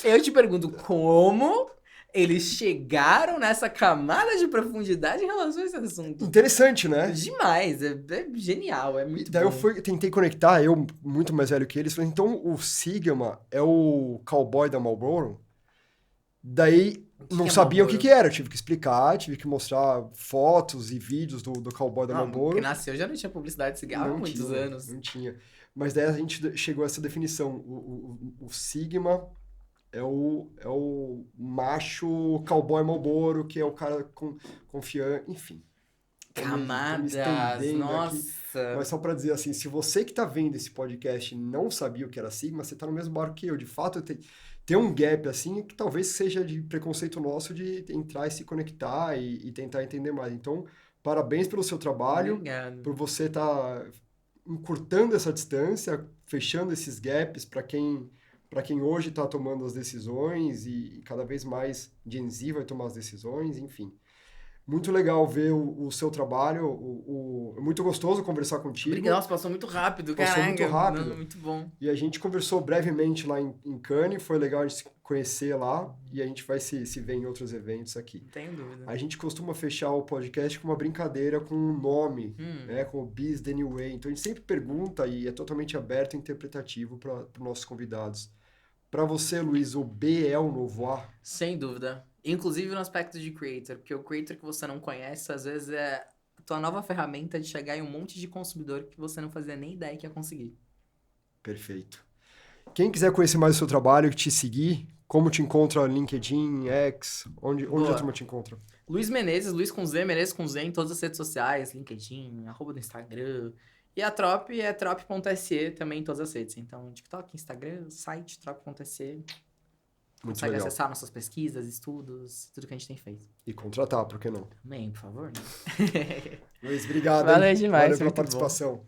Eu te pergunto como eles chegaram nessa camada de profundidade em relação a esse assunto. Interessante, né? Demais, é genial, é muito daí bom. eu tentei conectar, eu muito mais velho que eles, falei, então o Sigma é o cowboy da Marlboro? Daí não sabia o que era, eu tive que explicar, tive que mostrar fotos e vídeos do cowboy da Marlboro. Porque nasceu já não tinha publicidade de cigarro há muitos anos. Não tinha. Mas daí a gente chegou a essa definição. O Sigma é o macho cowboy Marlboro, que é o cara confiante, enfim. Camadas, nossa. Aqui. Mas só pra dizer assim, se você que tá vendo esse podcast não sabia o que era Sigma, você tá no mesmo barco que eu. De fato, tem um gap assim que talvez seja de preconceito nosso de entrar e se conectar e tentar entender mais. Então, parabéns pelo seu trabalho. Obrigado. Por você estar encurtando essa distância, fechando esses gaps para quem hoje está tomando as decisões e cada vez mais Gen Z vai tomar as decisões, enfim. Muito legal ver o seu trabalho, é muito gostoso conversar contigo. Obrigado, nossa, passou muito rápido, cara. Passou muito rápido. Muito bom. E a gente conversou brevemente lá em Cannes, foi legal a gente se conhecer lá e a gente vai se ver em outros eventos aqui. Não tenho dúvida. A gente costuma fechar o podcast com uma brincadeira com um nome, né, com o Biz The New Way. Então a gente sempre pergunta e é totalmente aberto e interpretativo para os nossos convidados. Para você, Luiz, o B é o novo A? Sem dúvida. Inclusive no aspecto de creator, porque o creator que você não conhece, às vezes é a tua nova ferramenta de chegar em um monte de consumidor que você não fazia nem ideia que ia conseguir. Perfeito. Quem quiser conhecer mais o seu trabalho, te seguir, como te encontra no LinkedIn, X, onde a turma te encontra? Luiz Menezes, Luiz com Z, Menezes com Z em todas as redes sociais, LinkedIn, @ do Instagram. E a Trop é trop.se também em todas as redes. Então, TikTok, Instagram, site, trop.se. Consegue acessar nossas pesquisas, estudos, tudo que a gente tem feito. E contratar, por que não? Também, por favor. Né? Luiz, obrigado. Valeu demais. Valeu pela participação. Bom.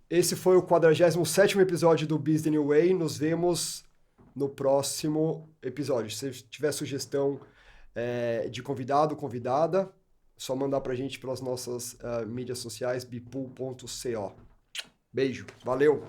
Esse foi o 47º episódio do Biz The New Way. Nos vemos no próximo episódio. Se tiver sugestão de convidado, convidada, só mandar pra gente pelas nossas mídias sociais, bipool.co. Beijo, valeu!